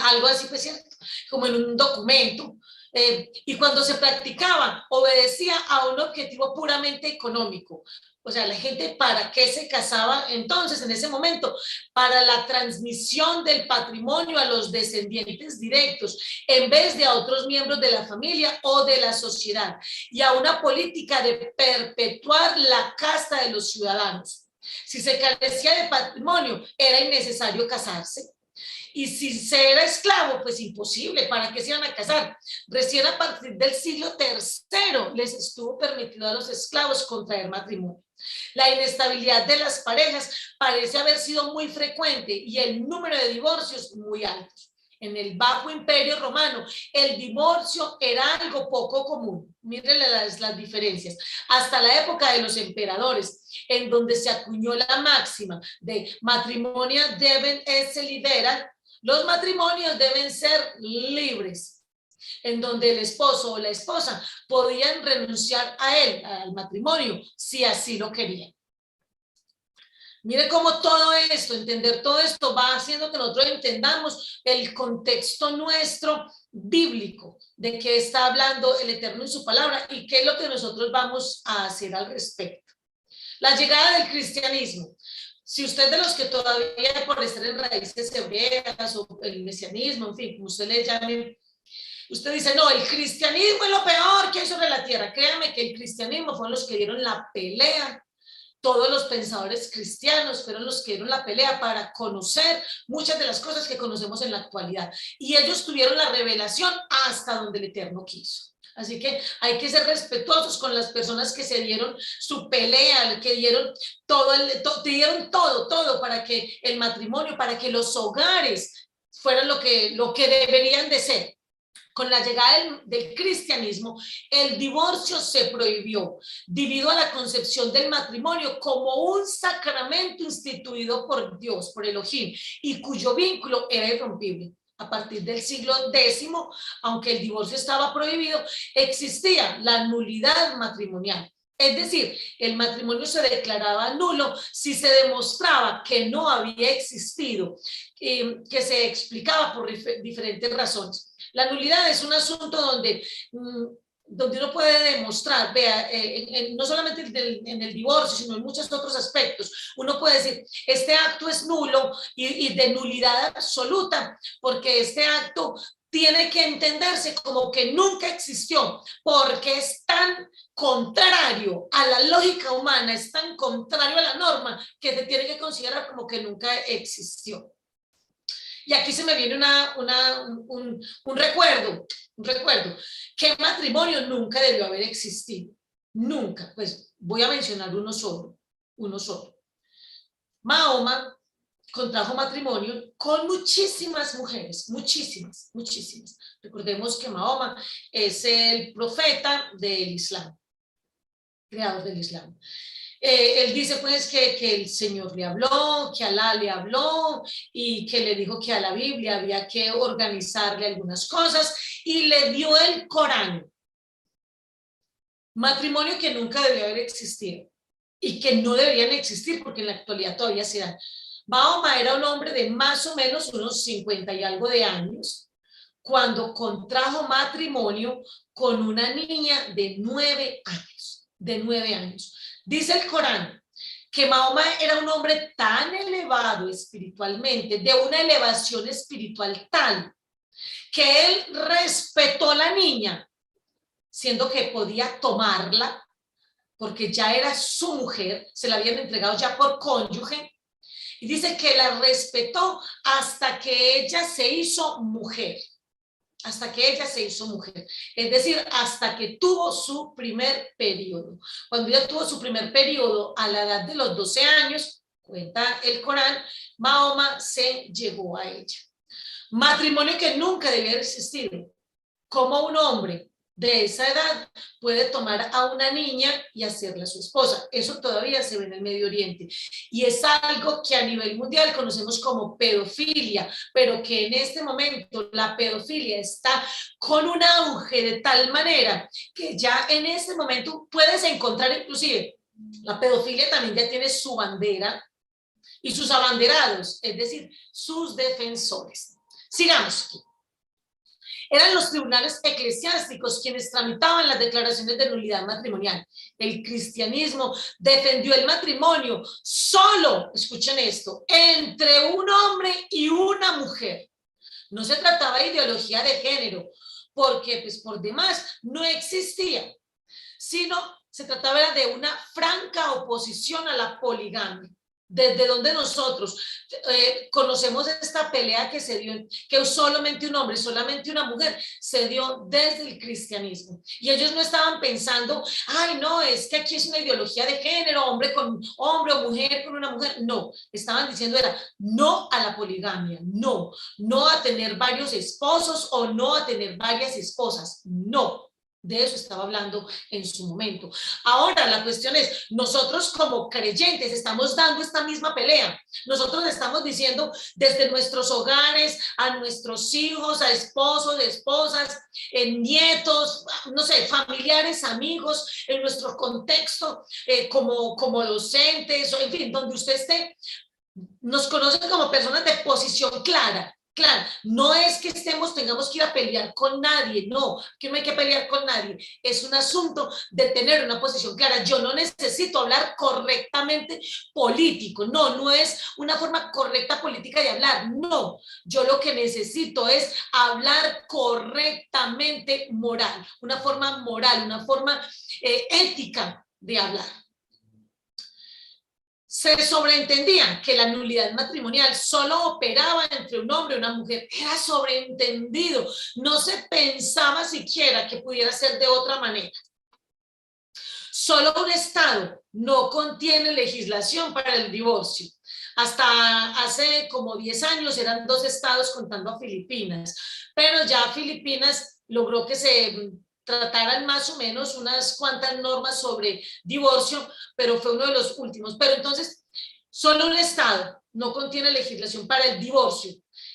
algo así, pues, ¿cierto? Como en un documento, y cuando se practicaba, obedecía a un objetivo puramente económico. O sea, la gente, ¿para qué se casaba entonces en ese momento? Para la transmisión del patrimonio a los descendientes directos, en vez de a otros miembros de la familia o de la sociedad, y a una política de perpetuar la casta de los ciudadanos. Si se carecía de patrimonio, era innecesario casarse. Y si se era esclavo, pues imposible, ¿para qué se iban a casar? Recién a partir del siglo III les estuvo permitido a los esclavos contraer matrimonio. La inestabilidad de las parejas parece haber sido muy frecuente y el número de divorcios muy alto. En el Bajo Imperio Romano, el divorcio era algo poco común. Miren las diferencias. Hasta la época de los emperadores, en donde se acuñó la máxima de matrimonio deben esse libera, los matrimonios deben ser libres, en donde el esposo o la esposa podían renunciar a él, al matrimonio, si así lo querían. Mire cómo todo esto, entender todo esto va haciendo que nosotros entendamos el contexto nuestro bíblico, de qué está hablando el Eterno en su palabra y qué es lo que nosotros vamos a hacer al respecto. La llegada del cristianismo. Si usted es de los que todavía por estar en raíces hebreas o el mesianismo, en fin, como usted le llame, usted dice, no, el cristianismo es lo peor que hay sobre la tierra. Créame que el cristianismo fueron los que dieron la pelea. Todos los pensadores cristianos fueron los que dieron la pelea para conocer muchas de las cosas que conocemos en la actualidad. Y ellos tuvieron la revelación hasta donde el Eterno quiso. Así que hay que ser respetuosos con las personas que se dieron su pelea, que dieron dieron todo para que el matrimonio, para que los hogares fueran lo que deberían de ser. Con la llegada del cristianismo, el divorcio se prohibió debido a la concepción del matrimonio como un sacramento instituido por Dios, por Elohim, y cuyo vínculo era irrompible. A partir del siglo X, aunque el divorcio estaba prohibido, existía la nulidad matrimonial. Es decir, el matrimonio se declaraba nulo si se demostraba que no había existido, que se explicaba por diferentes razones. La nulidad es un asunto donde uno puede demostrar, vea, no solamente en el divorcio, sino en muchos otros aspectos. Uno puede decir, este acto es nulo y de nulidad absoluta, porque este acto tiene que entenderse como que nunca existió, porque es tan contrario a la lógica humana, es tan contrario a la norma, que se tiene que considerar como que nunca existió. Y aquí se me viene un recuerdo, que matrimonio nunca debió haber existido, nunca. Pues voy a mencionar uno solo. Mahoma contrajo matrimonio con muchísimas mujeres, muchísimas. Recordemos que Mahoma es el profeta del Islam, creador del Islam. Él dice pues que el Señor le habló, que Alá le habló y que le dijo que a la Biblia había que organizarle algunas cosas y le dio el Corán. Matrimonio que nunca debió haber existido y que no deberían existir porque en la actualidad todavía se dan. Mahoma era un hombre de más o menos unos 50 y algo de años cuando contrajo matrimonio con una niña de 9 años. Dice el Corán que Mahoma era un hombre tan elevado espiritualmente, de una elevación espiritual tal, que él respetó a la niña, siendo que podía tomarla, porque ya era su mujer, se la habían entregado ya por cónyuge, y dice que la respetó hasta que ella se hizo mujer. Es decir, hasta que tuvo su primer periodo. Cuando ella tuvo su primer periodo a la edad de los 12 años, cuenta el Corán, Mahoma se llegó a ella. Matrimonio que nunca debió haber existido. Como un hombre de esa edad puede tomar a una niña y hacerla su esposa. Eso todavía se ve en el Medio Oriente. Y es algo que a nivel mundial conocemos como pedofilia, pero que en este momento la pedofilia está con un auge de tal manera que ya en este momento puedes encontrar inclusive, la pedofilia también ya tiene su bandera y sus abanderados, es decir, sus defensores. Sigamos aquí. Eran los tribunales eclesiásticos quienes tramitaban las declaraciones de nulidad matrimonial. El cristianismo defendió el matrimonio solo, escuchen esto, entre un hombre y una mujer. No se trataba de ideología de género, porque pues por demás no existía, sino se trataba de una franca oposición a la poligamia. desde donde nosotros conocemos esta pelea que se dio, que solamente un hombre, solamente una mujer, se dio desde el cristianismo. Y ellos no estaban pensando, ay, no, es que aquí es una ideología de género, hombre con hombre o mujer con una mujer. No, estaban diciendo era no a la poligamia, no, no a tener varios esposos o no a tener varias esposas, no. De eso estaba hablando en su momento. Ahora la cuestión es, nosotros como creyentes estamos dando esta misma pelea. Nosotros estamos diciendo desde nuestros hogares, a nuestros hijos, a esposos, esposas, nietos, no sé, familiares, amigos, en nuestro contexto, como docentes, o en fin, donde usted esté, nos conocen como personas de posición clara. Claro, no es que tengamos que ir a pelear con nadie, no, que no hay que pelear con nadie, es un asunto de tener una posición clara. Yo no necesito hablar correctamente político, no, no es una forma correcta política de hablar, no, yo lo que necesito es hablar correctamente moral, una forma ética de hablar. Se sobreentendía que la nulidad matrimonial solo operaba entre un hombre y una mujer. Era sobreentendido. No se pensaba siquiera que pudiera ser de otra manera. Solo un estado no contiene legislación para el divorcio. Hasta hace como 10 años eran 2 estados contando a Filipinas, pero ya Filipinas logró que se trataran más o menos unas cuantas normas sobre divorcio, pero fue uno de los últimos. Pero entonces, solo un estado no contiene legislación para el divorcio.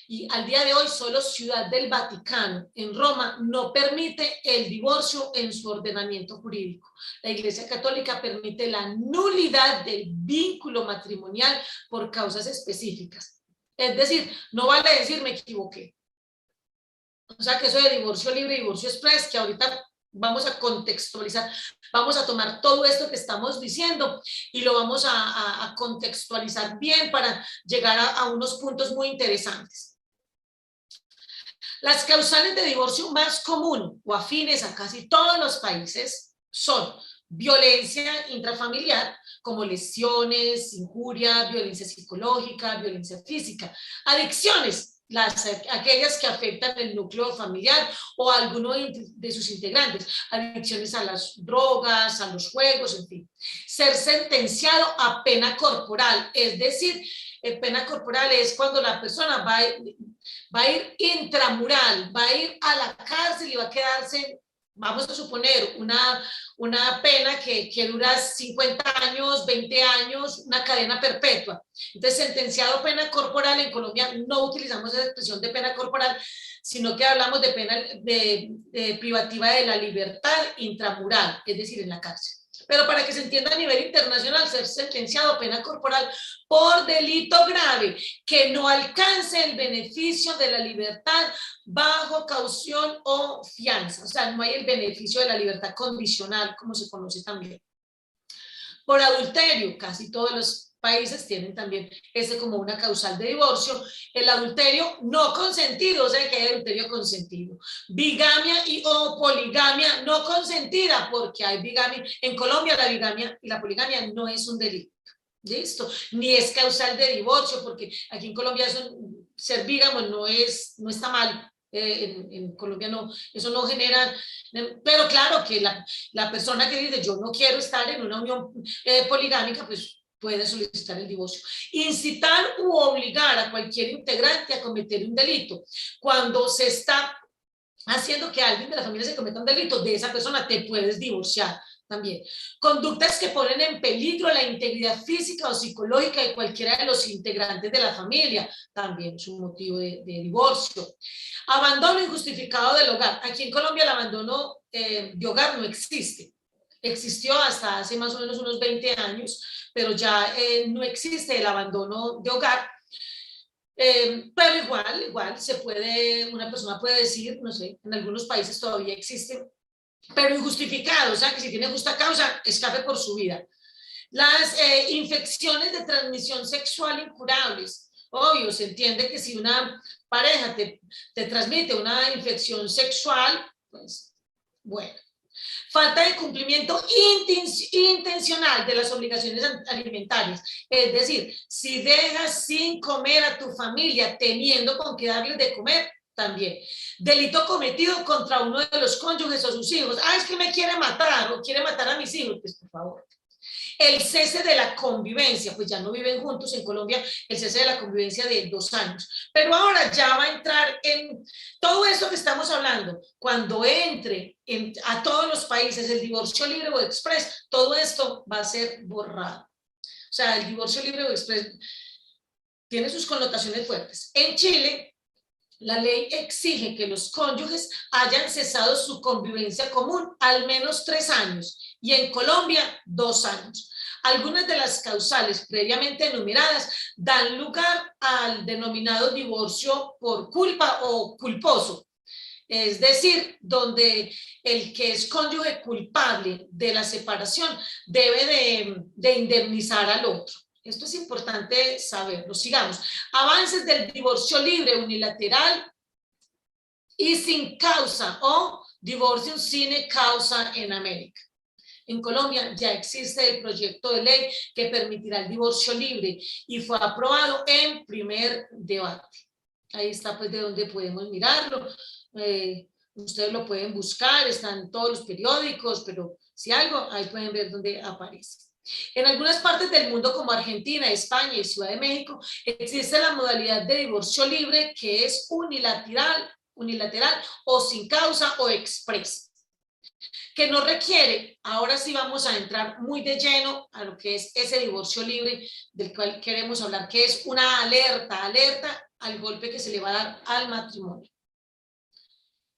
Y al día de hoy solo Ciudad del Vaticano, en Roma, no permite el divorcio en su ordenamiento jurídico. La Iglesia Católica permite la nulidad del vínculo matrimonial por causas específicas. Es decir, no vale decir me equivoqué. O sea que eso de divorcio libre, divorcio express, que ahorita vamos a contextualizar, vamos a tomar todo esto que estamos diciendo y lo vamos a contextualizar bien para llegar a unos puntos muy interesantes. Las causales de divorcio más común o afines a casi todos los países son violencia intrafamiliar, como lesiones, injuria, violencia psicológica, violencia física, adicciones, aquellas que afectan el núcleo familiar o a alguno de sus integrantes, adicciones a las drogas, a los juegos, en fin. Ser sentenciado a pena corporal, es decir, pena corporal es cuando la persona va a ir intramural, va a ir a la cárcel y va a quedarse, vamos a suponer, una pena que dura 50 años, 20 años, una cadena perpetua. Entonces, sentenciado a pena corporal, en Colombia no utilizamos esa expresión de pena corporal, sino que hablamos de pena de privativa de la libertad intramural, es decir, en la cárcel. Pero para que se entienda a nivel internacional, ser sentenciado a pena corporal por delito grave que no alcance el beneficio de la libertad bajo caución o fianza. O sea, no hay el beneficio de la libertad condicional, como se conoce también. Por adulterio, casi todos los países tienen también ese como una causal de divorcio. El adulterio no consentido, o sea que hay adulterio consentido. Bigamia o poligamia no consentida, porque hay bigamia. En Colombia la bigamia y la poligamia no es un delito. ¿Listo? Ni es causal de divorcio, porque aquí en Colombia ser bígamo no está mal. En Colombia no, eso no genera, pero claro que la persona que dice yo no quiero estar en una unión poligámica, pues puede solicitar el divorcio. Incitar u obligar a cualquier integrante a cometer un delito. Cuando se está haciendo que alguien de la familia se cometa un delito, de esa persona te puedes divorciar también. Conductas que ponen en peligro la integridad física o psicológica de cualquiera de los integrantes de la familia, también es un motivo de divorcio. Abandono injustificado del hogar. Aquí en Colombia el abandono de hogar no existe. Existió hasta hace más o menos unos 20 años, pero ya no existe el abandono de hogar. Pero igual una persona puede decir, no sé, en algunos países todavía existe, pero injustificado, o sea que si tiene justa causa, escape por su vida. Las infecciones de transmisión sexual incurables. Obvio, se entiende que si una pareja te transmite una infección sexual, pues bueno. Falta de cumplimiento intencional de las obligaciones alimentarias. Es decir, si dejas sin comer a tu familia teniendo con qué darles de comer, también. Delito cometido contra uno de los cónyuges o sus hijos. Ah, es que me quiere matar o quiere matar a mis hijos. Pues por favor. El cese de la convivencia, pues ya no viven juntos en Colombia, el cese de la convivencia de 2 años. Pero ahora ya va a entrar en todo esto que estamos hablando. Cuando entre a todos los países el divorcio libre o express, todo esto va a ser borrado. O sea, el divorcio libre o express tiene sus connotaciones fuertes. En Chile, la ley exige que los cónyuges hayan cesado su convivencia común al menos 3 años y en Colombia 2 años. Algunas de las causales previamente enumeradas dan lugar al denominado divorcio por culpa o culposo, es decir, donde el que es cónyuge culpable de la separación debe de indemnizar al otro. Esto es importante saberlo. Sigamos. Avances del divorcio libre unilateral y sin causa o divorcio sin causa en América. En Colombia ya existe el proyecto de ley que permitirá el divorcio libre y fue aprobado en primer debate. Ahí está pues de donde podemos mirarlo. Ustedes lo pueden buscar, están todos los periódicos, pero si algo, ahí pueden ver dónde aparece. En algunas partes del mundo como Argentina, España y Ciudad de México existe la modalidad de divorcio libre que es unilateral o sin causa o expresa, que no requiere, ahora sí vamos a entrar muy de lleno a lo que es ese divorcio libre del cual queremos hablar, que es una alerta al golpe que se le va a dar al matrimonio.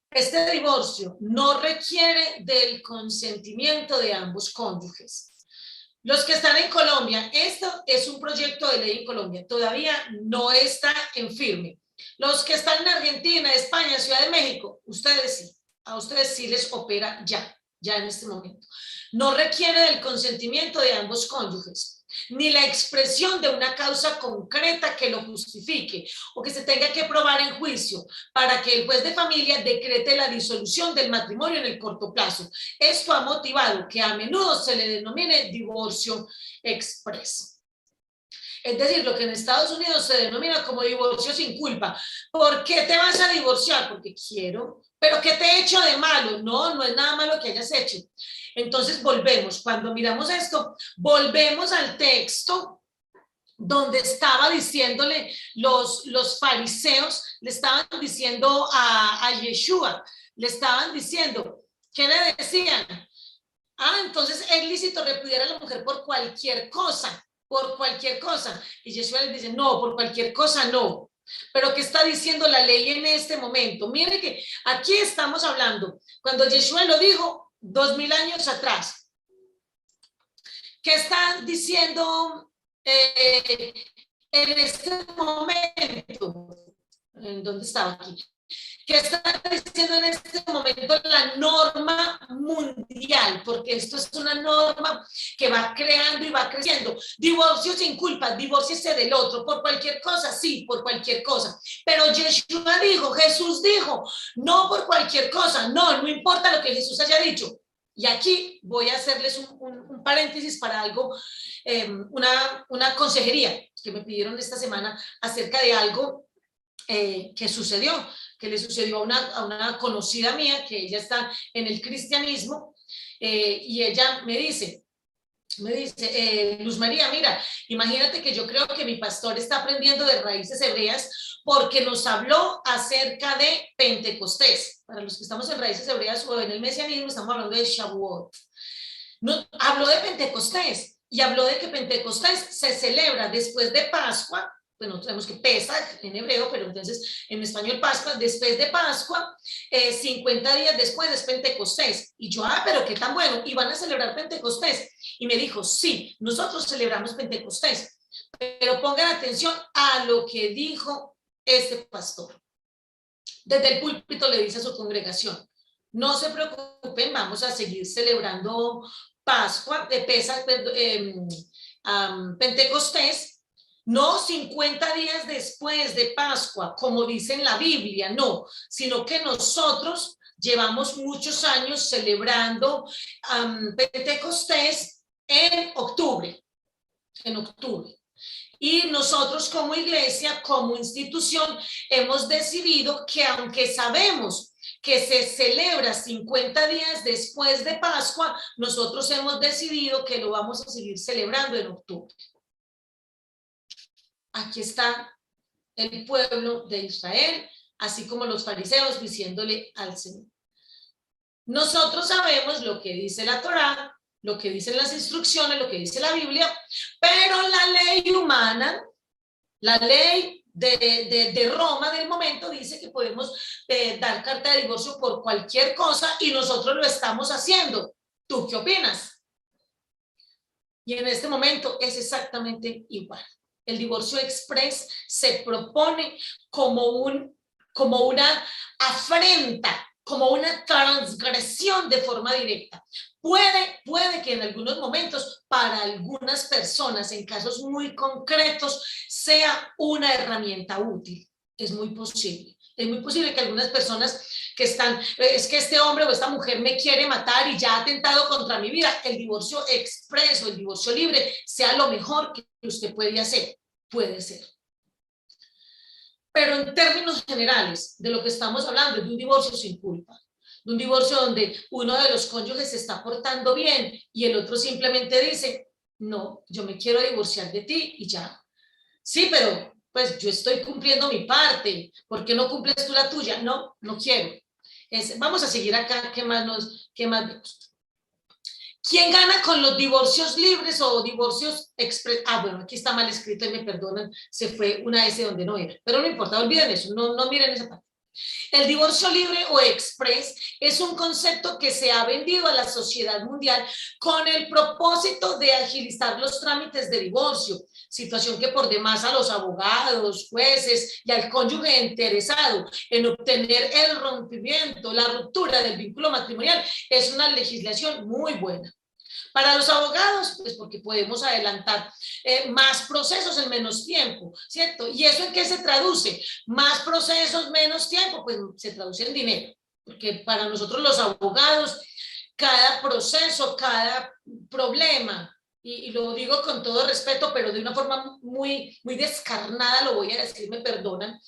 Este divorcio no requiere del consentimiento de ambos cónyuges. Los que están en Colombia, esto es un proyecto de ley en Colombia, todavía no está en firme. Los que están en Argentina, España, Ciudad de México, ustedes sí, a ustedes sí les opera ya en este momento. No requiere del consentimiento de ambos cónyuges, ni la expresión de una causa concreta que lo justifique o que se tenga que probar en juicio para que el juez de familia decrete la disolución del matrimonio en el corto plazo. Esto ha motivado que a menudo se le denomine divorcio express. Es decir, lo que en Estados Unidos se denomina como divorcio sin culpa. ¿Por qué te vas a divorciar? Porque quiero. ¿Pero qué te he hecho de malo? No, no es nada malo que hayas hecho. Entonces volvemos, cuando miramos esto, volvemos al texto donde estaba diciéndole los fariseos, le estaban diciendo a Yeshua, le estaban diciendo, ¿qué le decían? Ah, entonces es lícito repudiar a la mujer por cualquier cosa. Y Yeshua les dice, no, por cualquier cosa no. Pero ¿qué está diciendo la ley en este momento? Mire que aquí estamos hablando, cuando Yeshua lo dijo 2000 años atrás, ¿qué está diciendo en este momento? ¿En dónde estaba aquí? ¿Qué está diciendo en este momento la norma mundial? Porque esto es una norma que va creando y va creciendo. Divorcio sin culpa, divórciese del otro, por cualquier cosa, sí, por cualquier cosa. Pero Yeshua dijo, Jesús dijo, no por cualquier cosa, no importa lo que Jesús haya dicho. Y aquí voy a hacerles un paréntesis para algo, una consejería que me pidieron esta semana acerca de algo que sucedió, que le sucedió a una conocida mía, que ella está en el cristianismo, y ella me dice, Luz María, mira, imagínate que yo creo que mi pastor está aprendiendo de raíces hebreas porque nos habló acerca de Pentecostés. Para los que estamos en raíces hebreas o en el mesianismo, estamos hablando de Shavuot. No, habló de Pentecostés y habló de que Pentecostés se celebra después de Pascua. Bueno, tenemos que Pesach en hebreo, pero entonces en español Pascua, después de Pascua, 50 días después es Pentecostés. Y yo, pero qué tan bueno, y van a celebrar Pentecostés. Y me dijo, sí, nosotros celebramos Pentecostés, pero pongan atención a lo que dijo este pastor. Desde el púlpito le dice a su congregación, no se preocupen, vamos a seguir celebrando Pascua, Pesach, Pentecostés, no 50 días después de Pascua, como dice en la Biblia, no, sino que nosotros llevamos muchos años celebrando Pentecostés en octubre. Y nosotros como iglesia, como institución, hemos decidido que aunque sabemos que se celebra 50 días después de Pascua, nosotros hemos decidido que lo vamos a seguir celebrando en octubre. Aquí está el pueblo de Israel, así como los fariseos diciéndole al Señor. Nosotros sabemos lo que dice la Torá, lo que dicen las instrucciones, lo que dice la Biblia, pero la ley humana, la ley de Roma del momento dice que podemos dar carta de divorcio por cualquier cosa y nosotros lo estamos haciendo. ¿Tú qué opinas? Y en este momento es exactamente igual. El divorcio express se propone como una afrenta, como una transgresión de forma directa. Puede que en algunos momentos, para algunas personas, en casos muy concretos, sea una herramienta útil. Es muy posible. Es muy posible que algunas personas que están, es que este hombre o esta mujer me quiere matar y ya ha atentado contra mi vida, el divorcio expreso, el divorcio libre, sea lo mejor que usted puede hacer. Puede ser. Pero en términos generales, de lo que estamos hablando es de un divorcio sin culpa, de un divorcio donde uno de los cónyuges se está portando bien y el otro simplemente dice, no, yo me quiero divorciar de ti y ya. Sí, pero pues yo estoy cumpliendo mi parte, ¿por qué no cumples tú la tuya? No, no quiero. Vamos a seguir acá, ¿qué más vemos? ¿Quién gana con los divorcios libres o divorcios express? Ah, bueno, aquí está mal escrito y me perdonan, se fue una S donde no era, pero no importa, olviden eso, no miren esa parte. El divorcio libre o express es un concepto que se ha vendido a la sociedad mundial con el propósito de agilizar los trámites de divorcio, situación que por demás a los abogados, jueces y al cónyuge interesado en obtener el rompimiento, la ruptura del vínculo matrimonial es una legislación muy buena. Para los abogados, pues porque podemos adelantar más procesos en menos tiempo, ¿cierto? ¿Y eso en qué se traduce? Más procesos, menos tiempo, pues se traduce en dinero, porque para nosotros los abogados, cada proceso, cada problema, y lo digo con todo respeto, pero de una forma muy, muy descarnada, lo voy a decir, me perdonan,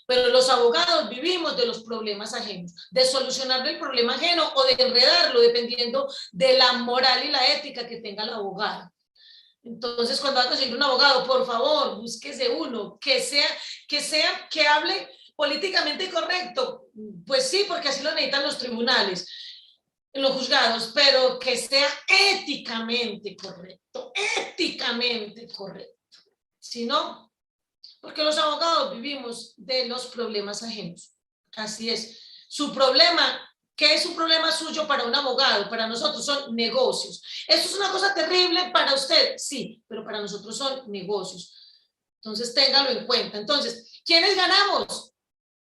pero los abogados vivimos de los problemas ajenos, de solucionar el problema ajeno o de enredarlo, dependiendo de la moral y la ética que tenga el abogado. Entonces, cuando va a conseguir un abogado, por favor, búsquese uno que hable políticamente correcto. Pues sí, porque así lo necesitan los tribunales, los juzgados, pero que sea éticamente correcto, éticamente correcto. Si no, porque los abogados vivimos de los problemas ajenos. Así es. Su problema, ¿qué es un problema suyo para un abogado? Para nosotros son negocios. ¿Esto es una cosa terrible para usted? Sí, pero para nosotros son negocios. Entonces, téngalo en cuenta. Entonces, ¿quiénes ganamos?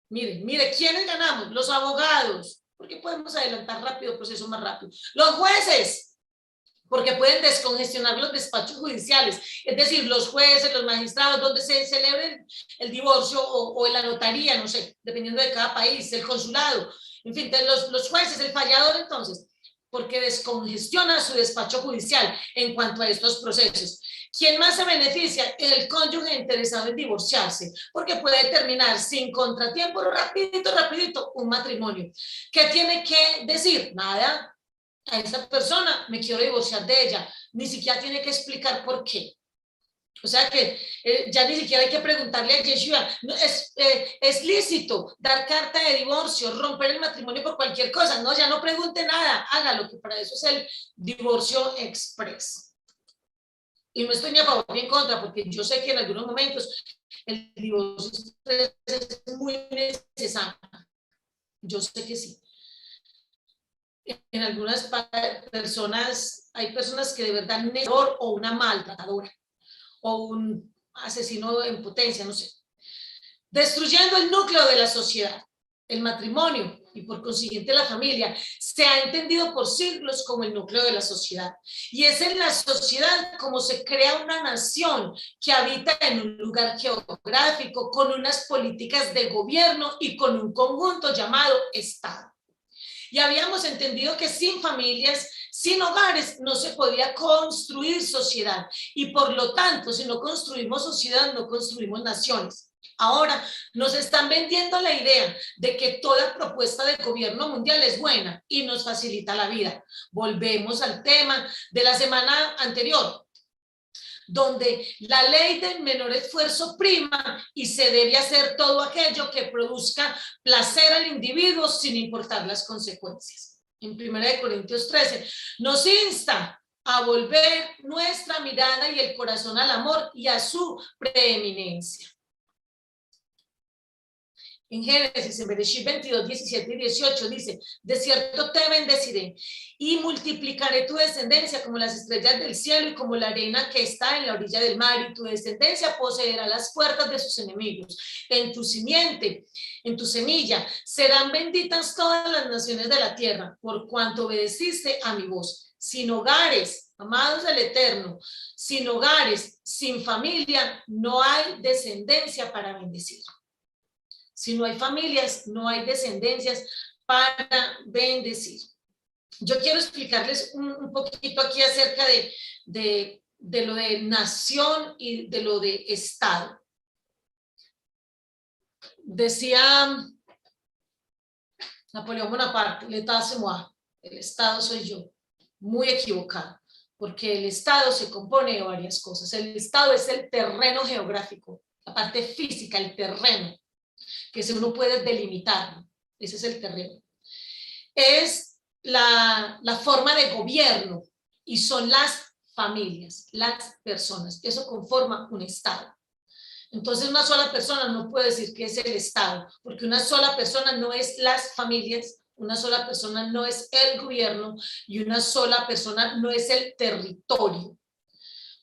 Mire, ¿quiénes ganamos? Los abogados, porque podemos adelantar rápido, el proceso más rápido. Los jueces, porque pueden descongestionar los despachos judiciales, es decir, los jueces, los magistrados, donde se celebre el divorcio o en la notaría, no sé, dependiendo de cada país, el consulado, en fin, los jueces, el fallador entonces, porque descongestiona su despacho judicial en cuanto a estos procesos. ¿Quién más se beneficia? El cónyuge interesado en divorciarse, porque puede terminar sin contratiempo, rapidito, un matrimonio. ¿Qué tiene que decir? Nada. A esa persona me quiero divorciar de ella, ni siquiera tiene que explicar por qué. O sea que ya ni siquiera hay que preguntarle a Yeshua, no, es lícito dar carta de divorcio, romper el matrimonio por cualquier cosa, no, ya no pregunte nada, hágalo, que para eso es el divorcio express. Y no estoy ni a favor ni en contra, porque yo sé que en algunos momentos el divorcio express es muy necesario, yo sé que sí. En algunas personas, hay personas que de verdad negro o una maltratadora o un asesino en potencia, no sé. Destruyendo el núcleo de la sociedad, el matrimonio y por consiguiente la familia, se ha entendido por siglos como el núcleo de la sociedad. Y es en la sociedad como se crea una nación que habita en un lugar geográfico, con unas políticas de gobierno y con un conjunto llamado Estado. Y habíamos entendido que sin familias, sin hogares, no se podía construir sociedad. Y por lo tanto, si no construimos sociedad, no construimos naciones. Ahora nos están vendiendo la idea de que toda propuesta del gobierno mundial es buena y nos facilita la vida. Volvemos al tema de la semana anterior, donde la ley del menor esfuerzo prima y se debe hacer todo aquello que produzca placer al individuo sin importar las consecuencias. En 1 Corintios 13 nos insta a volver nuestra mirada y el corazón al amor y a su preeminencia. En Génesis, en Bereshit 22, 17 y 18 dice: de cierto te bendeciré y multiplicaré tu descendencia como las estrellas del cielo y como la arena que está en la orilla del mar, y tu descendencia poseerá las puertas de sus enemigos. En tu simiente, en tu semilla, serán benditas todas las naciones de la tierra, por cuanto obedeciste a mi voz. Sin hogares, amados del Eterno, sin hogares, sin familia, no hay descendencia para bendecir. Si no hay familias, no hay descendencias para bendecir. Yo quiero explicarles un poquito aquí acerca de lo de nación y de lo de Estado. Decía Napoleón Bonaparte, l'État c'est moi, el Estado soy yo. Muy equivocado, porque el Estado se compone de varias cosas. El Estado es el terreno geográfico, la parte física, el terreno, que si uno puede delimitar, ese es el terreno. Es la forma de gobierno y son las familias, las personas. Eso conforma un Estado. Entonces una sola persona no puede decir que es el Estado, porque una sola persona no es las familias, una sola persona no es el gobierno y una sola persona no es el territorio.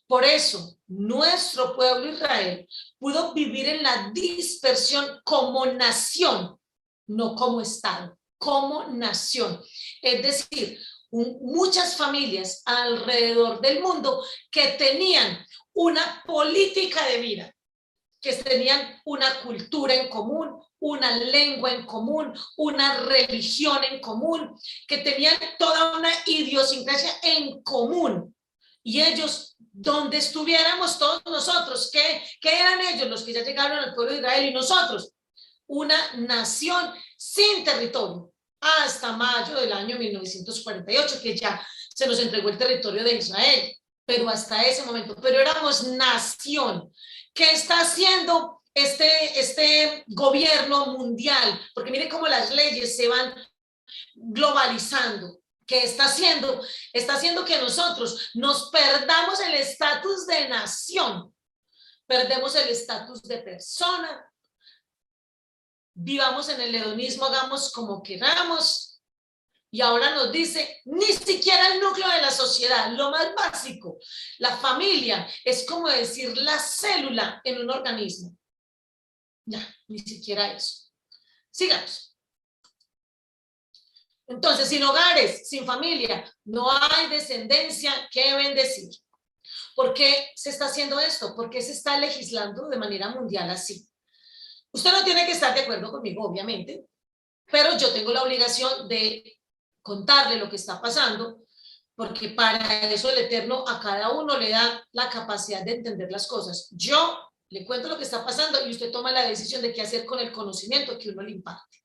Por eso, nuestro pueblo Israel pudo vivir en la dispersión como nación, no como Estado, como nación. Es decir, muchas familias alrededor del mundo que tenían una política de vida, que tenían una cultura en común, una lengua en común, una religión en común, que tenían toda una idiosincrasia en común. Y ellos, donde estuviéramos todos nosotros, ¿qué eran ellos? Los que ya llegaron al pueblo de Israel y nosotros, una nación sin territorio, hasta mayo del año 1948, que ya se nos entregó el territorio de Israel, pero hasta ese momento, pero éramos nación. ¿Qué está haciendo este gobierno mundial? Porque mire cómo las leyes se van globalizando. ¿Qué está haciendo? Está haciendo que nosotros nos perdamos el estatus de nación, perdemos el estatus de persona, vivamos en el hedonismo, hagamos como queramos, y ahora nos dice, ni siquiera el núcleo de la sociedad, lo más básico, la familia, es como decir la célula en un organismo. Ya, ni siquiera eso. Sigamos. Entonces, sin hogares, sin familia, no hay descendencia que bendecir. ¿Por qué se está haciendo esto? ¿Por qué se está legislando de manera mundial así? Usted no tiene que estar de acuerdo conmigo, obviamente, pero yo tengo la obligación de contarle lo que está pasando, porque para eso el Eterno a cada uno le da la capacidad de entender las cosas. Yo le cuento lo que está pasando y usted toma la decisión de qué hacer con el conocimiento que uno le imparte.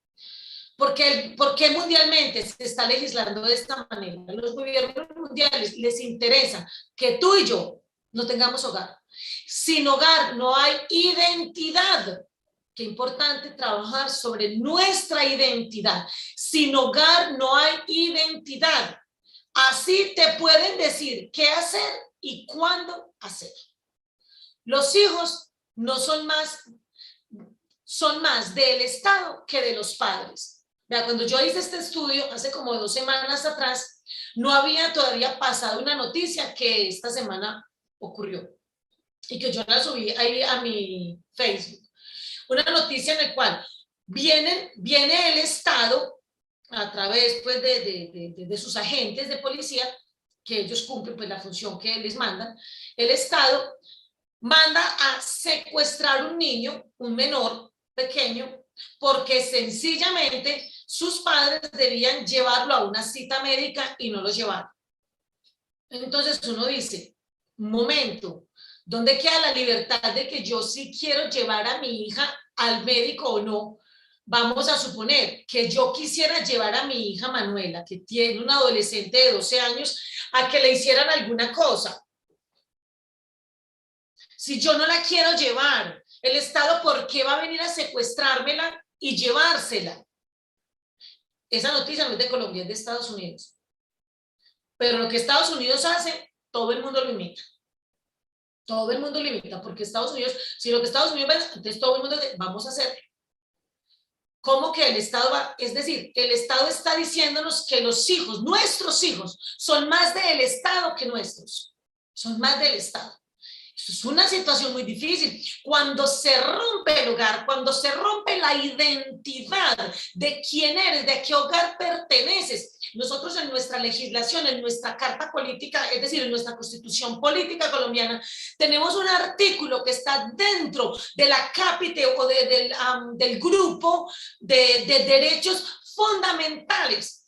¿Por qué mundialmente se está legislando de esta manera? A los gobiernos mundiales les interesa que tú y yo no tengamos hogar. Sin hogar no hay identidad. Qué importante trabajar sobre nuestra identidad. Sin hogar no hay identidad. Así te pueden decir qué hacer y cuándo hacer. Los hijos no son más del Estado que de los padres. Vea, cuando yo hice este estudio, hace como 2 semanas atrás, no había todavía pasado una noticia que esta semana ocurrió y que yo la subí ahí a mi Facebook. Una noticia en la cual viene el Estado a través pues, de sus agentes de policía, que ellos cumplen pues, la función que les mandan. El Estado manda a secuestrar un niño, un menor pequeño, porque sencillamente sus padres debían llevarlo a una cita médica y no lo llevaron. Entonces uno dice, un momento, ¿dónde queda la libertad de que yo sí quiero llevar a mi hija al médico o no? Vamos a suponer que yo quisiera llevar a mi hija Manuela, que tiene una adolescente de 12 años, a que le hicieran alguna cosa. Si yo no la quiero llevar, el Estado, ¿por qué va a venir a secuestrármela y llevársela? Esa noticia no es de Colombia, es de Estados Unidos. Pero lo que Estados Unidos hace, todo el mundo lo imita. Todo el mundo lo imita, porque Estados Unidos, si lo que Estados Unidos ve, entonces todo el mundo dice, vamos a hacerlo. ¿Cómo que el Estado va? Es decir, el Estado está diciéndonos que los hijos, nuestros hijos, son más del Estado que nuestros. Son más del Estado. Esto es una situación muy difícil. Cuando se rompe el hogar, cuando se rompe la identidad de quién eres, de qué hogar perteneces, nosotros en nuestra legislación, en nuestra carta política, es decir, en nuestra constitución política colombiana, tenemos un artículo que está dentro de la cápite o del grupo de derechos fundamentales,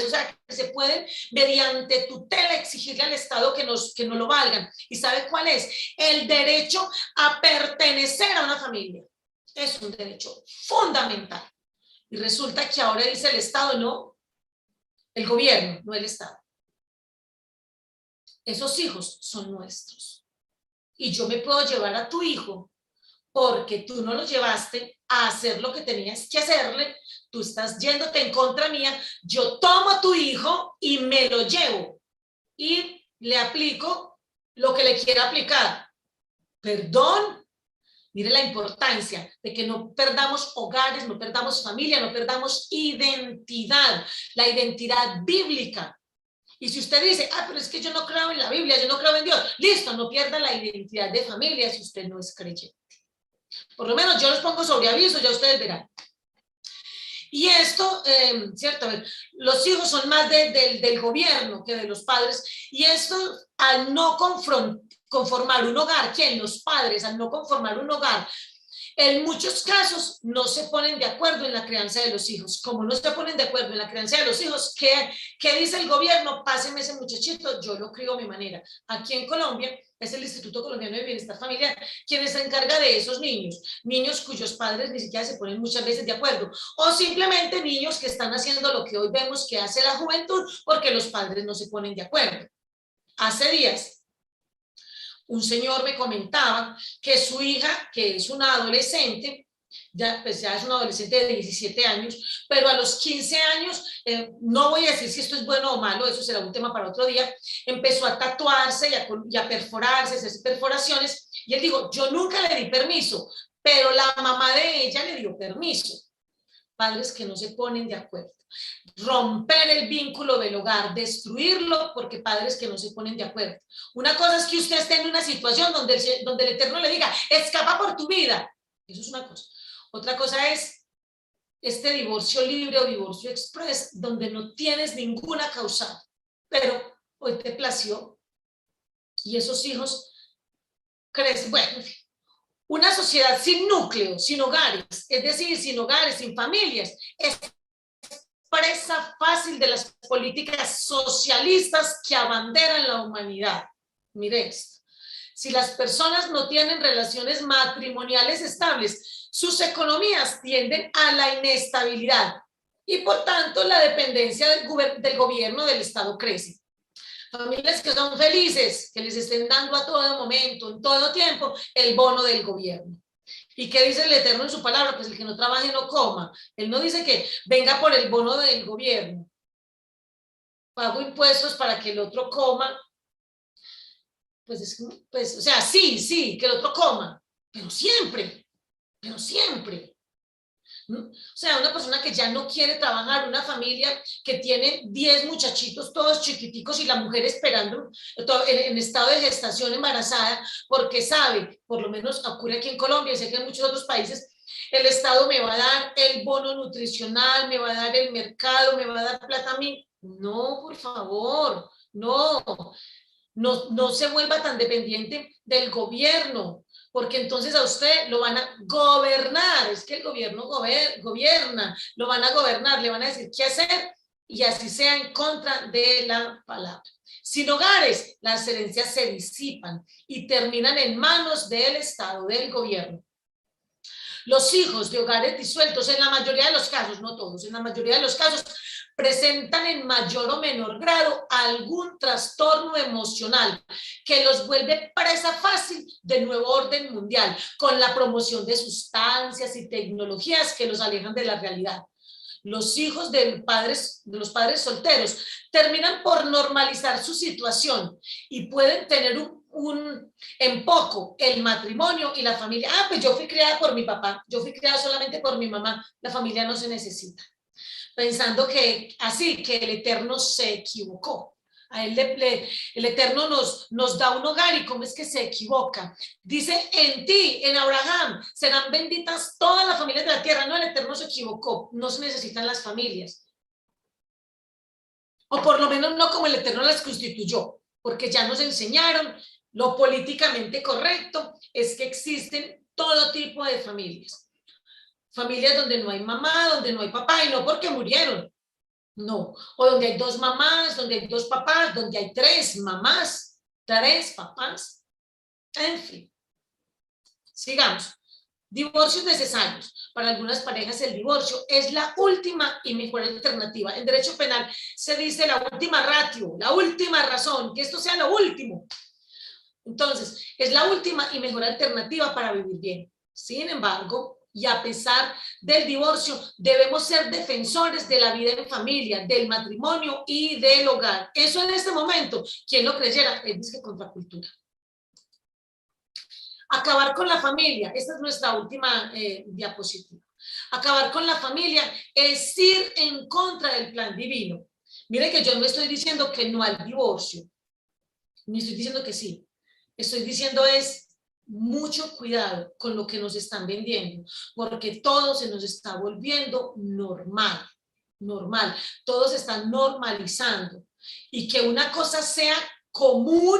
o sea, que se pueden mediante tutela exigirle al Estado que nos lo valgan. ¿Y sabe cuál es? El derecho a pertenecer a una familia. Es un derecho fundamental. Y resulta que ahora dice el Estado, no, el gobierno, no el Estado. Esos hijos son nuestros. Y yo me puedo llevar a tu hijo porque tú no lo llevaste a hacer lo que tenías que hacerle, tú estás yéndote en contra mía, yo tomo a tu hijo y me lo llevo y le aplico lo que le quiera aplicar. Perdón, mire la importancia de que no perdamos hogares, no perdamos familia, no perdamos identidad, la identidad bíblica. Y si usted dice, pero es que yo no creo en la Biblia, yo no creo en Dios, listo, no pierda la identidad de familia si usted no es creyente. Por lo menos yo los pongo sobre aviso, ya ustedes verán. Y esto, cierto, los hijos son más del gobierno que de los padres, y esto al no conformar un hogar, ¿quién? Los padres, al no conformar un hogar, en muchos casos no se ponen de acuerdo en la crianza de los hijos. Como no se ponen de acuerdo en la crianza de los hijos, ¿qué dice el gobierno? Páseme ese muchachito, yo lo crío a mi manera. Aquí en Colombia es el Instituto Colombiano de Bienestar Familiar quien se encarga de esos niños cuyos padres ni siquiera se ponen muchas veces de acuerdo, o simplemente niños que están haciendo lo que hoy vemos que hace la juventud porque los padres no se ponen de acuerdo. Hace días un señor me comentaba que su hija, que es una adolescente, ya es una adolescente de 17 años, pero a los 15 años, no voy a decir si esto es bueno o malo, eso será un tema para otro día, empezó a tatuarse y a perforarse, a hacer perforaciones, y él dijo, yo nunca le di permiso, pero la mamá de ella le dio permiso. Padres que no se ponen de acuerdo. Romper el vínculo del hogar, destruirlo porque padres que no se ponen de acuerdo. Una cosa es que usted esté en una situación donde el Eterno le diga, escapa por tu vida. Eso es una cosa. Otra cosa es este divorcio libre o divorcio express, donde no tienes ninguna causal, pero hoy te plació y esos hijos crecen. Bueno, en fin. Una sociedad sin núcleo, sin hogares, es decir, sin hogares, sin familias, es presa fácil de las políticas socialistas que abanderan la humanidad. Mire esto. Si las personas no tienen relaciones matrimoniales estables, sus economías tienden a la inestabilidad y por tanto la dependencia del gobierno del Estado crece. Familias que son felices, que les estén dando a todo momento, en todo tiempo, el bono del gobierno. ¿Y qué dice el Eterno en su palabra? Pues el que no trabaje no coma. Él no dice que venga por el bono del gobierno. Pago impuestos para que el otro coma. Pues, o sea, sí, que el otro coma, pero siempre. O sea, una persona que ya no quiere trabajar, una familia que tiene 10 muchachitos todos chiquiticos y la mujer esperando en estado de gestación embarazada porque sabe, por lo menos ocurre aquí en Colombia y sé que en muchos otros países, el Estado me va a dar el bono nutricional, me va a dar el mercado, me va a dar plata a mí. No, por favor, no se vuelva tan dependiente del gobierno. porque entonces a usted lo van a gobernar, es que el gobierno gobierna, lo van a gobernar, le van a decir qué hacer y así sea en contra de la palabra. Sin hogares, las herencias se disipan y terminan en manos del Estado, del gobierno. Los hijos de hogares disueltos, en la mayoría de los casos, no todos, en la mayoría de los casos, presentan en mayor o menor grado algún trastorno emocional que los vuelve presa fácil del nuevo orden mundial, con la promoción de sustancias y tecnologías que los alejan de la realidad. Los hijos de los padres solteros terminan por normalizar su situación y pueden tener en poco el matrimonio y la familia. Ah, pues yo fui criada por mi papá, yo fui criada solamente por mi mamá, la familia no se necesita. Pensando que así, que el Eterno se equivocó. A él el Eterno nos da un hogar y cómo es que se equivoca. Dice, en ti, en Abraham, serán benditas todas las familias de la tierra. No, el Eterno se equivocó, no se necesitan las familias. O por lo menos no como el Eterno las constituyó, porque ya nos enseñaron lo políticamente correcto es que existen todo tipo de familias. Familias donde no hay mamá, donde no hay papá, y no porque murieron, no. O donde hay dos mamás, donde hay dos papás, donde hay tres mamás, tres papás. En fin, sigamos. Divorcios necesarios. Para algunas parejas el divorcio es la última y mejor alternativa. En derecho penal se dice la última ratio, la última razón, que esto sea lo último. Entonces, es la última y mejor alternativa para vivir bien. Sin embargo, y a pesar del divorcio, debemos ser defensores de la vida en familia, del matrimonio y del hogar. Eso en este momento, quien lo creyera, es que contracultura. Acabar con la familia, esta es nuestra última diapositiva. Acabar con la familia es ir en contra del plan divino. Mire que yo no estoy diciendo que no al divorcio, ni estoy diciendo que sí. Estoy diciendo es mucho cuidado con lo que nos están vendiendo, porque todo se nos está volviendo normal, normal. Todo se está normalizando. Y que una cosa sea común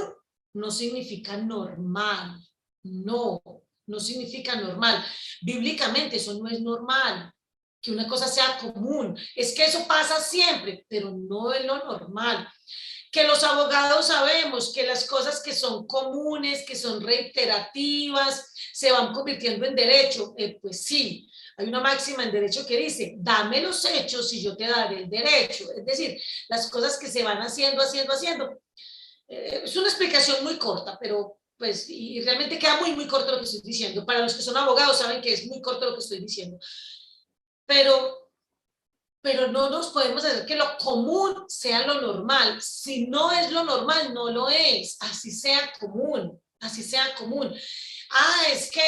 no significa normal. No, no significa normal. Bíblicamente eso no es normal. Que una cosa sea común. Es que eso pasa siempre, pero no es lo normal. Que los abogados sabemos que las cosas que son comunes, que son reiterativas, se van convirtiendo en derecho. Pues sí, hay una máxima en derecho que dice, dame los hechos y yo te daré el derecho. Es decir, las cosas que se van haciendo. Es una explicación muy corta, pero pues, y realmente queda muy corto lo que estoy diciendo. Para los que son abogados saben que es muy corto lo que estoy diciendo. Pero no nos podemos hacer que lo común sea lo normal. Si no es lo normal, no lo es. Así sea común, así sea común. Ah, es que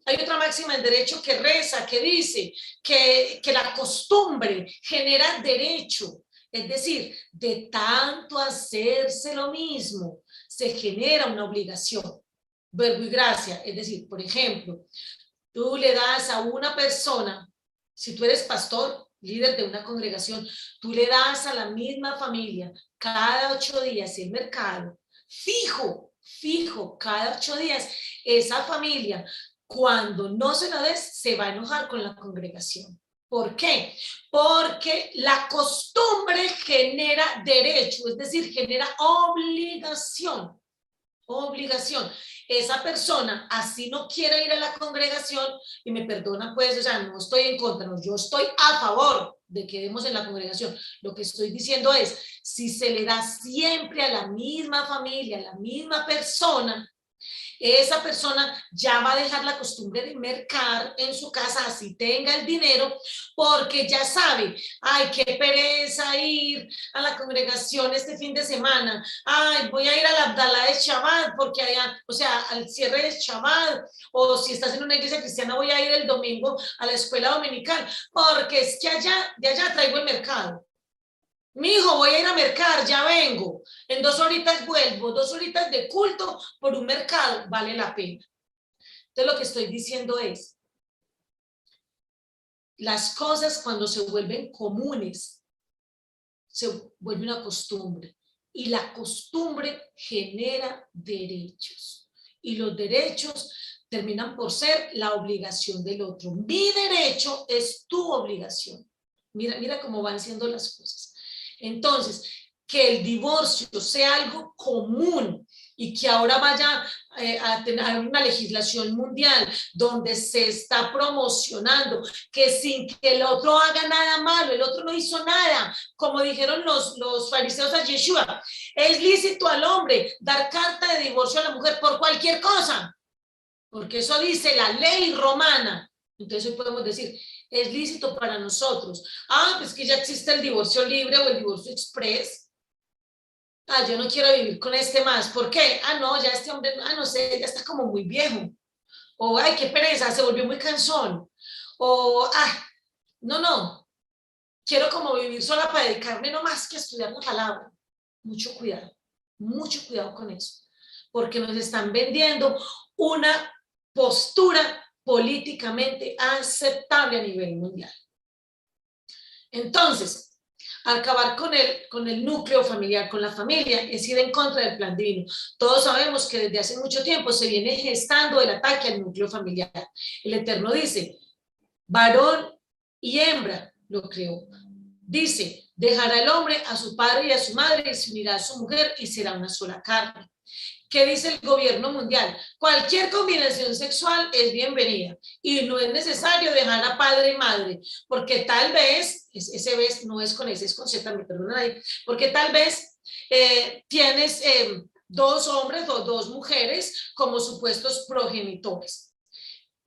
hay otra máxima en derecho que reza, que dice que la costumbre genera derecho. Es decir, de tanto hacerse lo mismo, se genera una obligación. Verbo y gracia. Es decir, por ejemplo, tú le das a una persona, si tú eres pastor, líder de una congregación, tú le das a la misma familia cada 8 días el mercado, fijo, cada 8 días, esa familia, cuando no se lo des, se va a enojar con la congregación. ¿Por qué? Porque la costumbre genera derecho, es decir, genera obligación. Esa persona así no quiere ir a la congregación, y me perdona pues, o sea, no estoy en contra, no, yo estoy a favor de que demos en la congregación. Lo que estoy diciendo es, si se le da siempre a la misma familia, a la misma persona, esa persona ya va a dejar la costumbre de mercar en su casa, así tenga el dinero, porque ya sabe, ay, qué pereza ir a la congregación este fin de semana, ay, voy a ir a la Abdalá de Shabbat, porque allá, o sea, al cierre de Shabbat, o si estás en una iglesia cristiana, voy a ir el domingo a la escuela dominical, porque es que de allá traigo el mercado. Mi hijo, voy a ir a mercar, ya vengo. En 2 horitas vuelvo, 2 horitas de culto por un mercado, vale la pena. Entonces lo que estoy diciendo es, las cosas cuando se vuelven comunes, se vuelve una costumbre. Y la costumbre genera derechos. Y los derechos terminan por ser la obligación del otro. Mi derecho es tu obligación. Mira, mira cómo van siendo las cosas. Entonces, que el divorcio sea algo común y que ahora vaya a tener una legislación mundial donde se está promocionando que sin que el otro haga nada malo, el otro no hizo nada, como dijeron los fariseos a Yeshua, es lícito al hombre dar carta de divorcio a la mujer por cualquier cosa, porque eso dice la ley romana. Entonces hoy podemos decir, es lícito para nosotros. Pues que ya existe el divorcio libre o el divorcio express. Yo no quiero vivir con este más. ¿Por qué? No, ya este hombre, no sé, ya está como muy viejo. O, ay, qué pereza, se volvió muy cansón. O, no, quiero como vivir sola para dedicarme no más que a estudiar la palabra. Mucho cuidado con eso. Porque nos están vendiendo una postura políticamente aceptable a nivel mundial. Entonces, acabar con el núcleo familiar, con la familia, es ir en contra del plan divino. Todos sabemos que desde hace mucho tiempo se viene gestando el ataque al núcleo familiar. El Eterno dice, varón y hembra lo creó. Dice, dejará el hombre a su padre y a su madre y se unirá a su mujer y será una sola carne. ¿Qué dice el gobierno mundial? Cualquier combinación sexual es bienvenida y no es necesario dejar a padre y madre, porque tal vez, ese vez no es con ese, es con Z, me perdonan ahí, porque tal vez tienes dos hombres o dos mujeres como supuestos progenitores.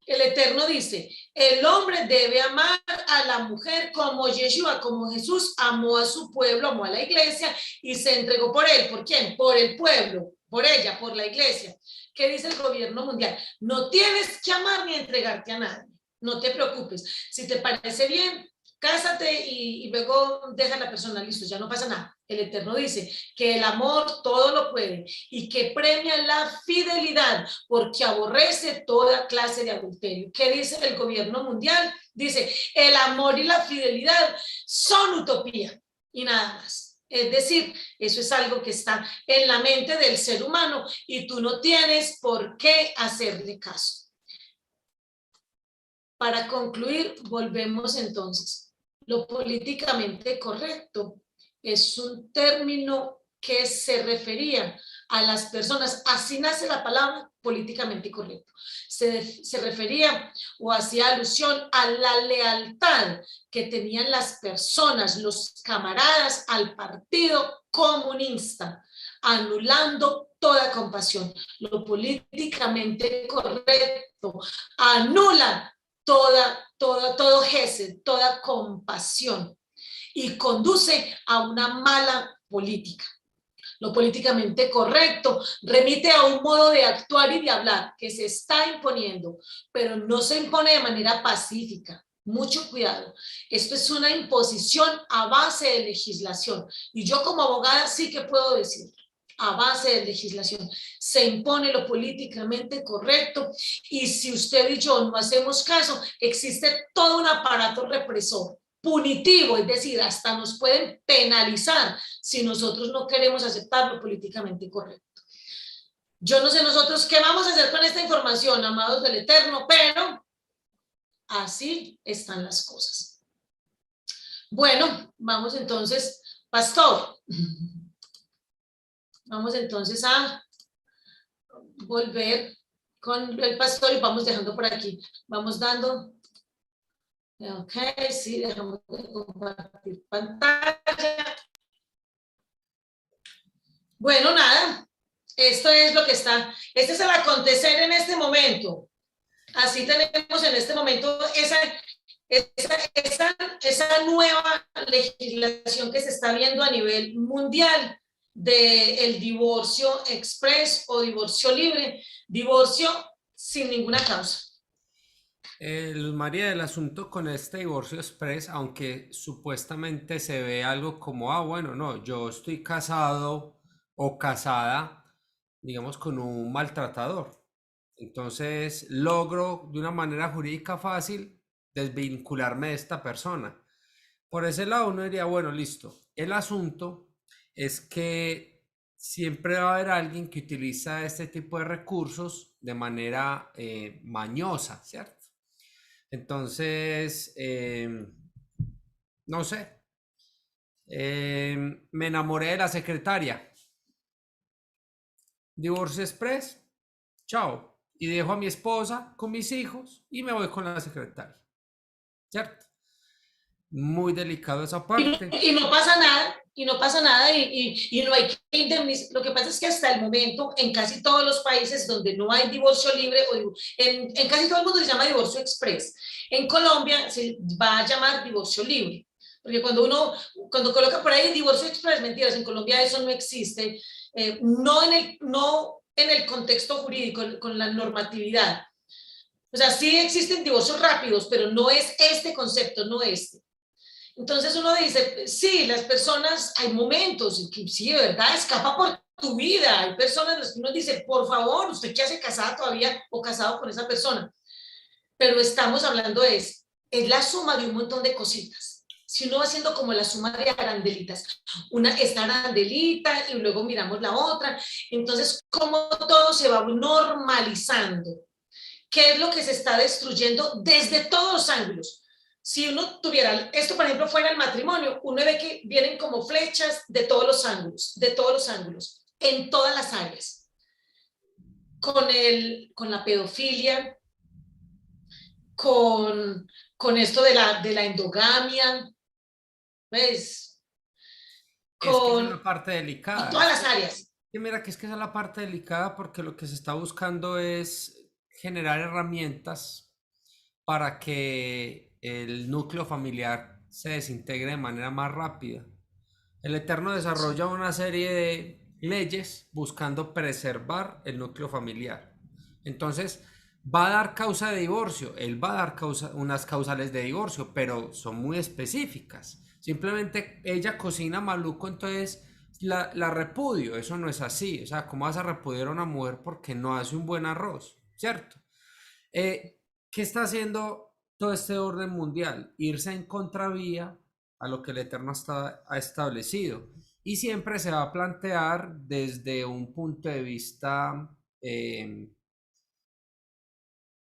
El Eterno dice, el hombre debe amar a la mujer como Yeshua, como Jesús amó a su pueblo, amó a la iglesia y se entregó por él. ¿Por quién? Por el pueblo, por ella, por la iglesia. ¿Qué dice el gobierno mundial? No tienes que amar ni entregarte a nadie. No te preocupes. Si te parece bien, cásate y luego deja a la persona, listo, ya no pasa nada. El Eterno dice que el amor todo lo puede y que premia la fidelidad porque aborrece toda clase de adulterio. ¿Qué dice el gobierno mundial? Dice, el amor y la fidelidad son utopía y nada más. Es decir, eso es algo que está en la mente del ser humano y tú no tienes por qué hacerle caso. Para concluir, volvemos entonces. Lo políticamente correcto es un término que se refería a las personas, así nace la palabra políticamente correcto, se refería o hacía alusión a la lealtad que tenían las personas, los camaradas al partido comunista, anulando toda compasión. Lo políticamente correcto anula todo gesed, toda compasión y conduce a una mala política. Lo políticamente correcto remite a un modo de actuar y de hablar que se está imponiendo, pero no se impone de manera pacífica. Mucho cuidado. Esto es una imposición a base de legislación. Y yo como abogada sí que puedo decir, a base de legislación, se impone lo políticamente correcto y si usted y yo no hacemos caso, existe todo un aparato represor punitivo, es decir, hasta nos pueden penalizar si nosotros no queremos aceptar lo políticamente correcto. Yo no sé nosotros qué vamos a hacer con esta información, amados del Eterno, pero así están las cosas. Bueno, vamos entonces, pastor. Vamos entonces a volver con el pastor y vamos dejando por aquí. Vamos dando. Ok, sí, dejamos de compartir pantalla. Bueno, nada, esto es lo que está, este es el acontecer en este momento. Así tenemos en este momento esa nueva legislación que se está viendo a nivel mundial del divorcio express o divorcio libre, divorcio sin ninguna causa. Luz María, el asunto con este divorcio express, aunque supuestamente se ve algo como, bueno, no, yo estoy casado o casada, digamos, con un maltratador. Entonces logro de una manera jurídica fácil desvincularme de esta persona. Por ese lado uno diría, bueno, listo. El asunto es que siempre va a haber alguien que utiliza este tipo de recursos de manera mañosa, ¿cierto? Entonces, no sé, me enamoré de la secretaria, divorcio express, chao, y dejo a mi esposa con mis hijos y me voy con la secretaria, ¿cierto? Muy delicado esa parte. Y no pasa nada, y no pasa nada, y no hay que indemnizar. Lo que pasa es que hasta el momento, en casi todos los países donde no hay divorcio libre, o en casi todo el mundo se llama divorcio express. En Colombia se va a llamar divorcio libre. Porque cuando coloca por ahí divorcio express, mentiras, en Colombia eso no existe, no en el contexto jurídico, con la normatividad. O sea, sí existen divorcios rápidos, pero no es este concepto, no este. Entonces uno dice, sí, las personas, hay momentos en que sí, de verdad, escapa por tu vida. Hay personas en las que uno dice, por favor, ¿usted qué hace casada todavía o casado con esa persona? Pero estamos hablando es la suma de un montón de cositas. Si uno va haciendo como la suma de arandelitas, esta arandelita y luego miramos la otra, entonces como todo se va normalizando. ¿Qué es lo que se está destruyendo desde todos los ángulos? Si uno tuviera, esto por ejemplo fuera el matrimonio, uno ve que vienen como flechas de todos los ángulos, en todas las áreas, con la pedofilia, con esto de la endogamia, ¿ves? Es que esa es la Con parte en delicada. todas las áreas. Y mira que es que esa es la parte delicada porque lo que se está buscando es generar herramientas para que el núcleo familiar se desintegre de manera más rápida. El Eterno desarrolla una serie de leyes buscando preservar el núcleo familiar. Entonces, va a dar causa de divorcio, él va a dar unas causales de divorcio, pero son muy específicas. Simplemente ella cocina maluco, entonces la repudio. Eso no es así. O sea, ¿cómo vas a repudiar a una mujer porque no hace un buen arroz? ¿Cierto? ¿Qué está haciendo todo este orden mundial? Irse en contravía a lo que el Eterno ha establecido. Y siempre se va a plantear desde un punto de vista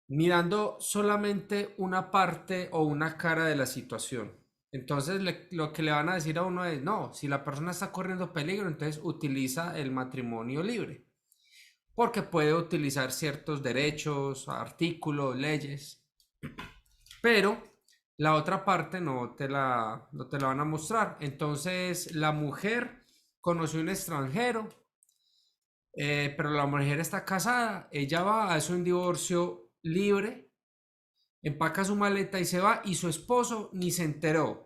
mirando solamente una parte o una cara de la situación. Entonces lo que le van a decir a uno es, no, si la persona está corriendo peligro, entonces utiliza el matrimonio libre, porque puede utilizar ciertos derechos, artículos, leyes, pero la otra parte no te la van a mostrar. Entonces la mujer conoció un extranjero, pero la mujer está casada, ella va a hacer un divorcio libre, empaca su maleta y se va, y su esposo ni se enteró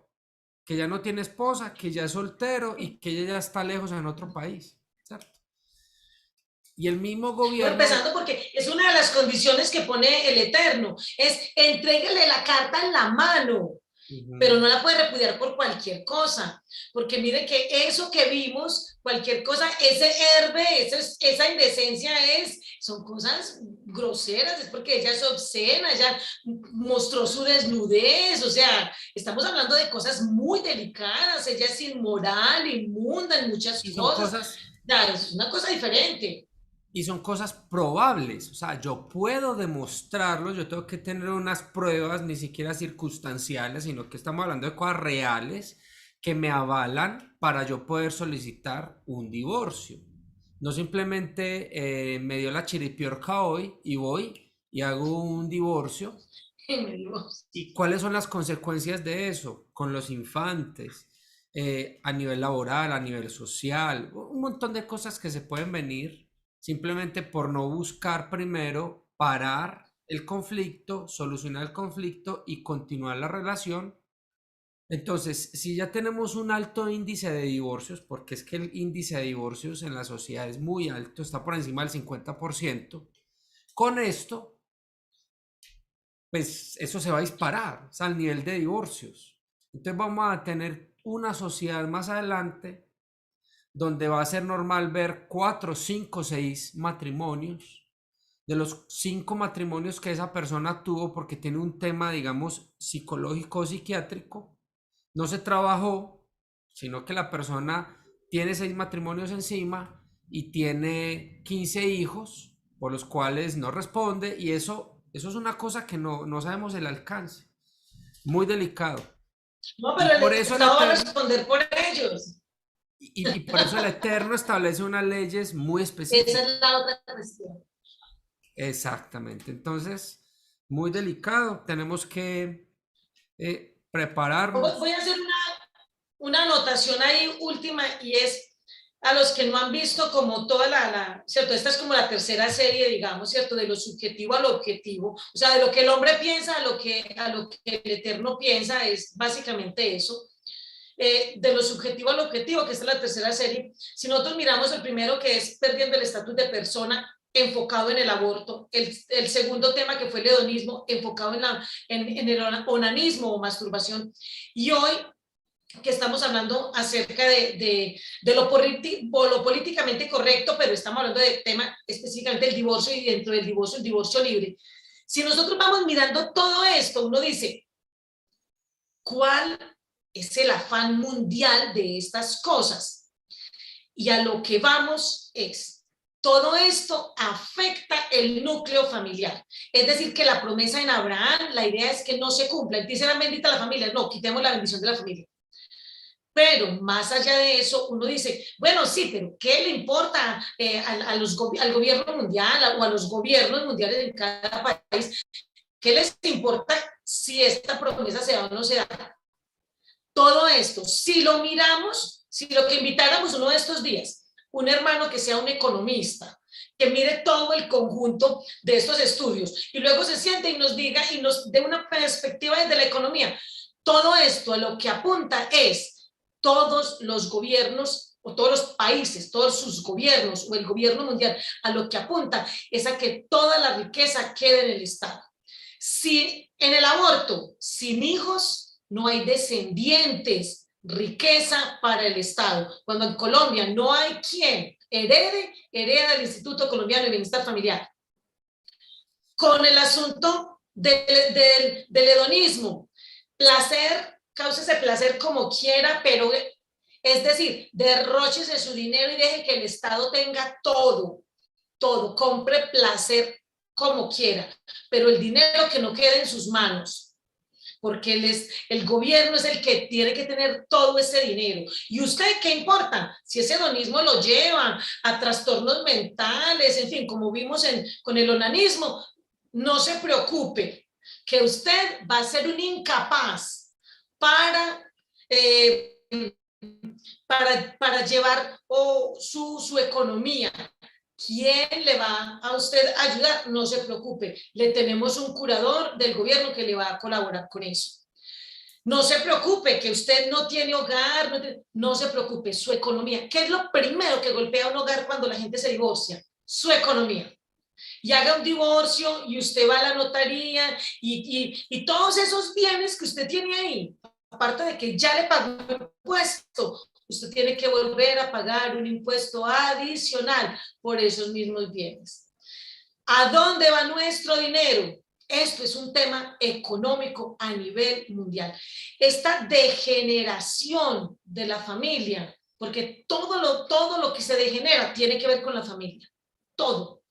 que ya no tiene esposa, que ya es soltero y que ella ya está lejos en otro país, ¿cierto? Y el mismo Bueno, gobierno, empezando porque es una de las condiciones que pone el Eterno, es entréguele la carta en la mano, pero uh-huh, no la puede repudiar por cualquier cosa, porque mire que eso que vimos, cualquier cosa, ese herbe, esa indecencia son cosas groseras, es porque ella es obscena, ella mostró su desnudez, o sea, estamos hablando de cosas muy delicadas, ella es inmoral, inmunda en muchas y son cosas, cosas ya, es una cosa diferente. y son cosas probables, o sea, yo puedo demostrarlo, yo tengo que tener unas pruebas, ni siquiera circunstanciales, sino que estamos hablando de cosas reales que me avalan para yo poder solicitar un divorcio. No simplemente me dio la chiripiorca hoy y voy y hago un divorcio. ¿Y cuáles son las consecuencias de eso con los infantes? A nivel laboral, a nivel social, un montón de cosas que se pueden venir simplemente por no buscar primero parar el conflicto, solucionar el conflicto y continuar la relación. Entonces, si ya tenemos un alto índice de divorcios, porque es que el índice de divorcios en la sociedad es muy alto, está por encima del 50%, con esto pues eso se va a disparar, o sea, al nivel de divorcios. Entonces vamos a tener una sociedad más adelante donde va a ser normal ver 4, 5, 6 matrimonios. De los 5 matrimonios que esa persona tuvo porque tiene un tema, digamos, psicológico o psiquiátrico, no se trabajó, sino que la persona tiene 6 matrimonios encima y tiene 15 hijos por los cuales no responde y eso es una cosa que no sabemos el alcance. Muy delicado. No, Y pero el por eso el Estado va a Eterno, responder por ellos. y por eso el Eterno establece unas leyes muy Esa específicas. es la otra cuestión. Exactamente. Entonces, muy delicado. Tenemos que Voy prepararnos. a hacer una anotación ahí última y es a los que no han visto como toda ¿cierto? Esta es como la tercera serie, digamos, ¿cierto? De lo subjetivo a lo objetivo, o sea, de lo que el hombre piensa a lo que el Eterno piensa, es básicamente eso. De lo subjetivo a lo objetivo, que esta es la tercera serie. Si nosotros miramos el primero, que es perdiendo el estatus de persona, enfocado en el aborto, el segundo tema que fue el hedonismo, enfocado en el onanismo o masturbación, y hoy que estamos hablando acerca de lo políticamente correcto, pero estamos hablando del tema específicamente del divorcio y dentro del divorcio, el divorcio libre. Si nosotros vamos mirando todo esto, uno dice, ¿cuál es el afán mundial de estas cosas? Y a lo que vamos es, todo esto afecta el núcleo familiar. Es decir, que la promesa en Abraham, la idea es que no se cumpla. Dice la bendita la familia, no, quitemos la bendición de la familia. Pero más allá de eso, uno dice, bueno, sí, pero ¿qué le importa al gobierno mundial o a los gobiernos mundiales en cada país? ¿Qué les importa si esta promesa se da o no se da? Todo esto, si lo miramos, si lo que invitáramos uno de estos días, un hermano que sea un economista, que mire todo el conjunto de estos estudios y luego se siente y nos diga y nos dé una perspectiva desde la economía. Todo esto a lo que apunta es todos los gobiernos o todos los países, todos sus gobiernos o el gobierno mundial, a lo que apunta es a que toda la riqueza quede en el Estado. Si en el aborto, sin hijos, no hay descendientes, riqueza para el Estado. Cuando en Colombia no hay quien hereda el Instituto Colombiano de Bienestar Familiar. Con el asunto del hedonismo, placer, cáusese placer como quiera, pero es decir, derróchese su dinero y deje que el Estado tenga todo, todo, compre placer como quiera, pero el dinero que no quede en sus manos, porque el gobierno es el que tiene que tener todo ese dinero. ¿Y usted qué importa? Si ese hedonismo lo lleva a trastornos mentales, en fin, como vimos con el onanismo, no se preocupe, que usted va a ser un incapaz para... Eh, para llevar su economía. ¿Quién le va a usted a ayudar? No se preocupe, le tenemos un curador del gobierno que le va a colaborar con eso. No se preocupe que usted no tiene hogar, no se preocupe, su economía. ¿Qué es lo primero que golpea un hogar cuando la gente se divorcia? Su economía. Y haga un divorcio y usted va a la notaría y todos esos bienes que usted tiene ahí, aparte de que ya le pagó un impuesto, usted tiene que volver a pagar un impuesto adicional por esos mismos bienes. ¿A dónde va nuestro dinero? Esto es un tema económico a nivel mundial. Esta degeneración de la familia, porque todo lo que se degenera tiene que ver con la familia. Todo.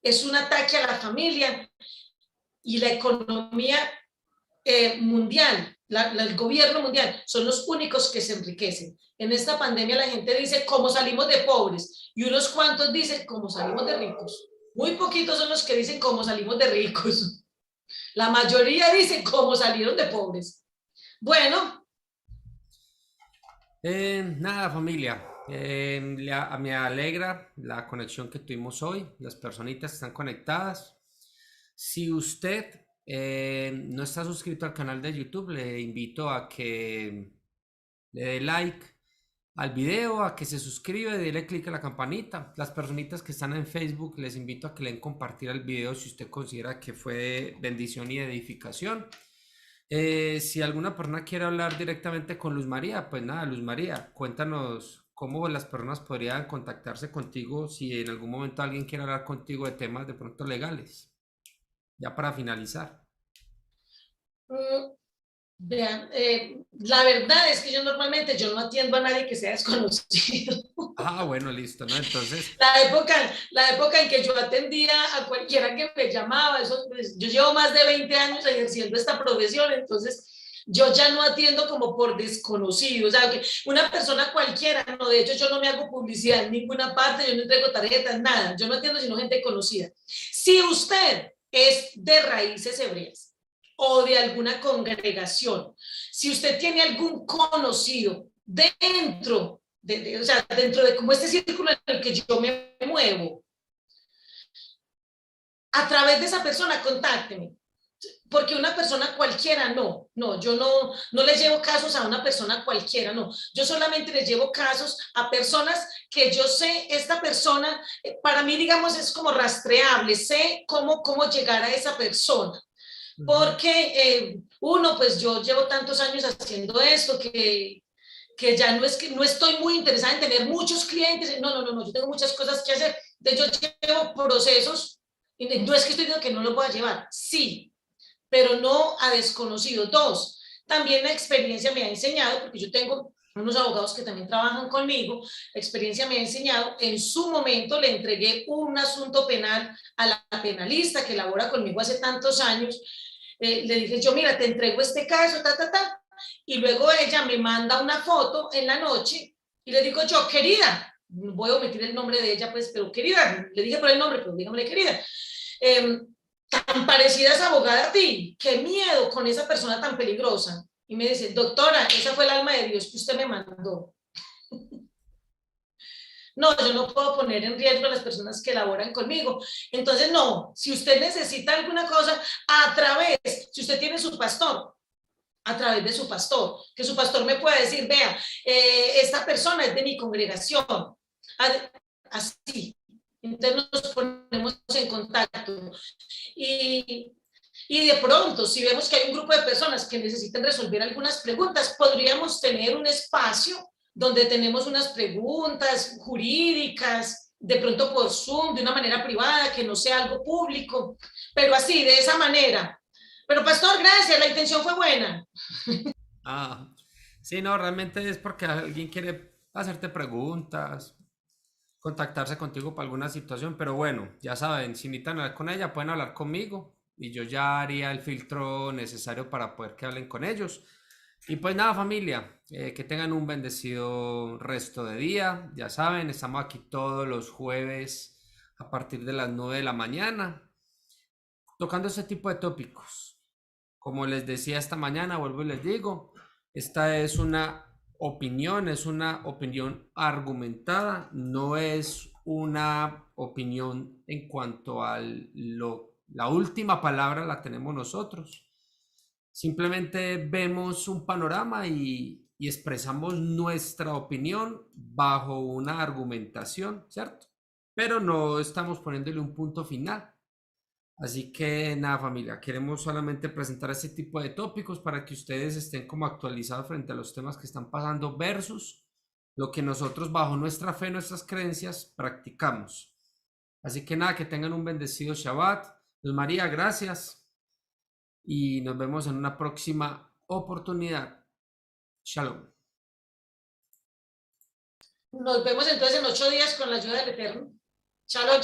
Es un ataque a la familia y la economía mundial, el gobierno mundial, son los únicos que se enriquecen. En esta pandemia la gente dice cómo salimos de pobres y unos cuantos dicen cómo salimos de ricos. Muy poquitos son los que dicen cómo salimos de ricos. La mayoría dicen cómo salieron de pobres. Bueno. Nada, familia. Me alegra la conexión que tuvimos hoy, las personitas que están conectadas. Si usted no está suscrito al canal de YouTube, le invito a que le dé like al video, a que se suscriba y déle click a la campanita. Las personitas que están en Facebook, les invito a que le den compartir el video si usted considera que fue de bendición y edificación. Si alguna persona quiere hablar directamente con Luz María, pues nada, Luz María, cuéntanos cómo las personas podrían contactarse contigo si en algún momento alguien quiere hablar contigo de temas de pronto legales. Ya para finalizar. Vean, la verdad es que yo no atiendo a nadie que sea desconocido. Ah, bueno, listo, ¿no? Entonces, La época en que yo atendía a cualquiera que me llamaba, eso, pues, yo llevo más de 20 años ejerciendo esta profesión, entonces yo ya no atiendo como por desconocido, o sea, que una persona cualquiera, no, de hecho yo no me hago publicidad en ninguna parte, yo no entrego tarjetas, nada, yo no atiendo sino gente conocida. Si usted es de raíces hebreas o de alguna congregación, si usted tiene algún conocido o sea, dentro de como este círculo en el que yo me muevo, a través de esa persona, contácteme. Porque una persona cualquiera yo no le llevo casos a una persona cualquiera, no. Yo solamente le llevo casos a personas que yo sé, esta persona, para mí, digamos, es como rastreable, sé cómo llegar a esa persona. ujú. Porque uno, pues yo llevo tantos años haciendo esto que ya no es que no estoy muy interesada en tener muchos clientes, no, yo tengo muchas cosas que hacer. De hecho, llevo procesos, y no es que estoy diciendo que no los voy a llevar, sí, pero no a desconocidos. Dos, también la experiencia me ha enseñado, porque yo tengo unos abogados que también trabajan conmigo, la experiencia me ha enseñado, en su momento le entregué un asunto penal a la penalista que labora conmigo hace tantos años, le dije yo, mira, te entrego este caso, y luego ella me manda una foto en la noche y le digo yo, querida, voy a omitir el nombre de ella, pues, pero querida, le dije por el nombre, pero dígame querida, eh, tan parecida esa abogada a ti, qué miedo con esa persona tan peligrosa. Y me dice, doctora, esa fue el alma de Dios que usted me mandó. No, yo no puedo poner en riesgo a las personas que laboran conmigo. Entonces, no, si usted necesita alguna cosa, si usted tiene su pastor, a través de su pastor, que su pastor me pueda decir, vea, esta persona es de mi congregación, así. Entonces nos ponemos en contacto. Y, y de pronto, si vemos que hay un grupo de personas que necesitan resolver algunas preguntas, podríamos tener un espacio donde tenemos unas preguntas jurídicas, de pronto por Zoom, de una manera privada, que no sea algo público, pero así, de esa manera. Pero pastor, gracias, la intención fue buena. Ah, sí, no, realmente es porque alguien quiere hacerte preguntas, contactarse contigo para alguna situación, pero bueno, ya saben, si necesitan hablar con ella, pueden hablar conmigo y yo ya haría el filtro necesario para poder que hablen con ellos. Y pues nada, familia, que tengan un bendecido resto de día. Ya saben, estamos aquí todos los jueves a partir de las 9 de la mañana, tocando ese tipo de tópicos. Como les decía esta mañana, vuelvo y les digo, esta es una opinión argumentada, no es una opinión en cuanto a la última palabra la tenemos nosotros. Simplemente vemos un panorama y expresamos nuestra opinión bajo una argumentación, ¿cierto? Pero no estamos poniéndole un punto final. Así que nada, familia, queremos solamente presentar este tipo de tópicos para que ustedes estén como actualizados frente a los temas que están pasando versus lo que nosotros bajo nuestra fe, nuestras creencias, practicamos. Así que nada, que tengan un bendecido Shabbat. Luz María, gracias y nos vemos en una próxima oportunidad. Shalom. Nos vemos entonces en 8 días con la ayuda del Eterno. Chao, chao.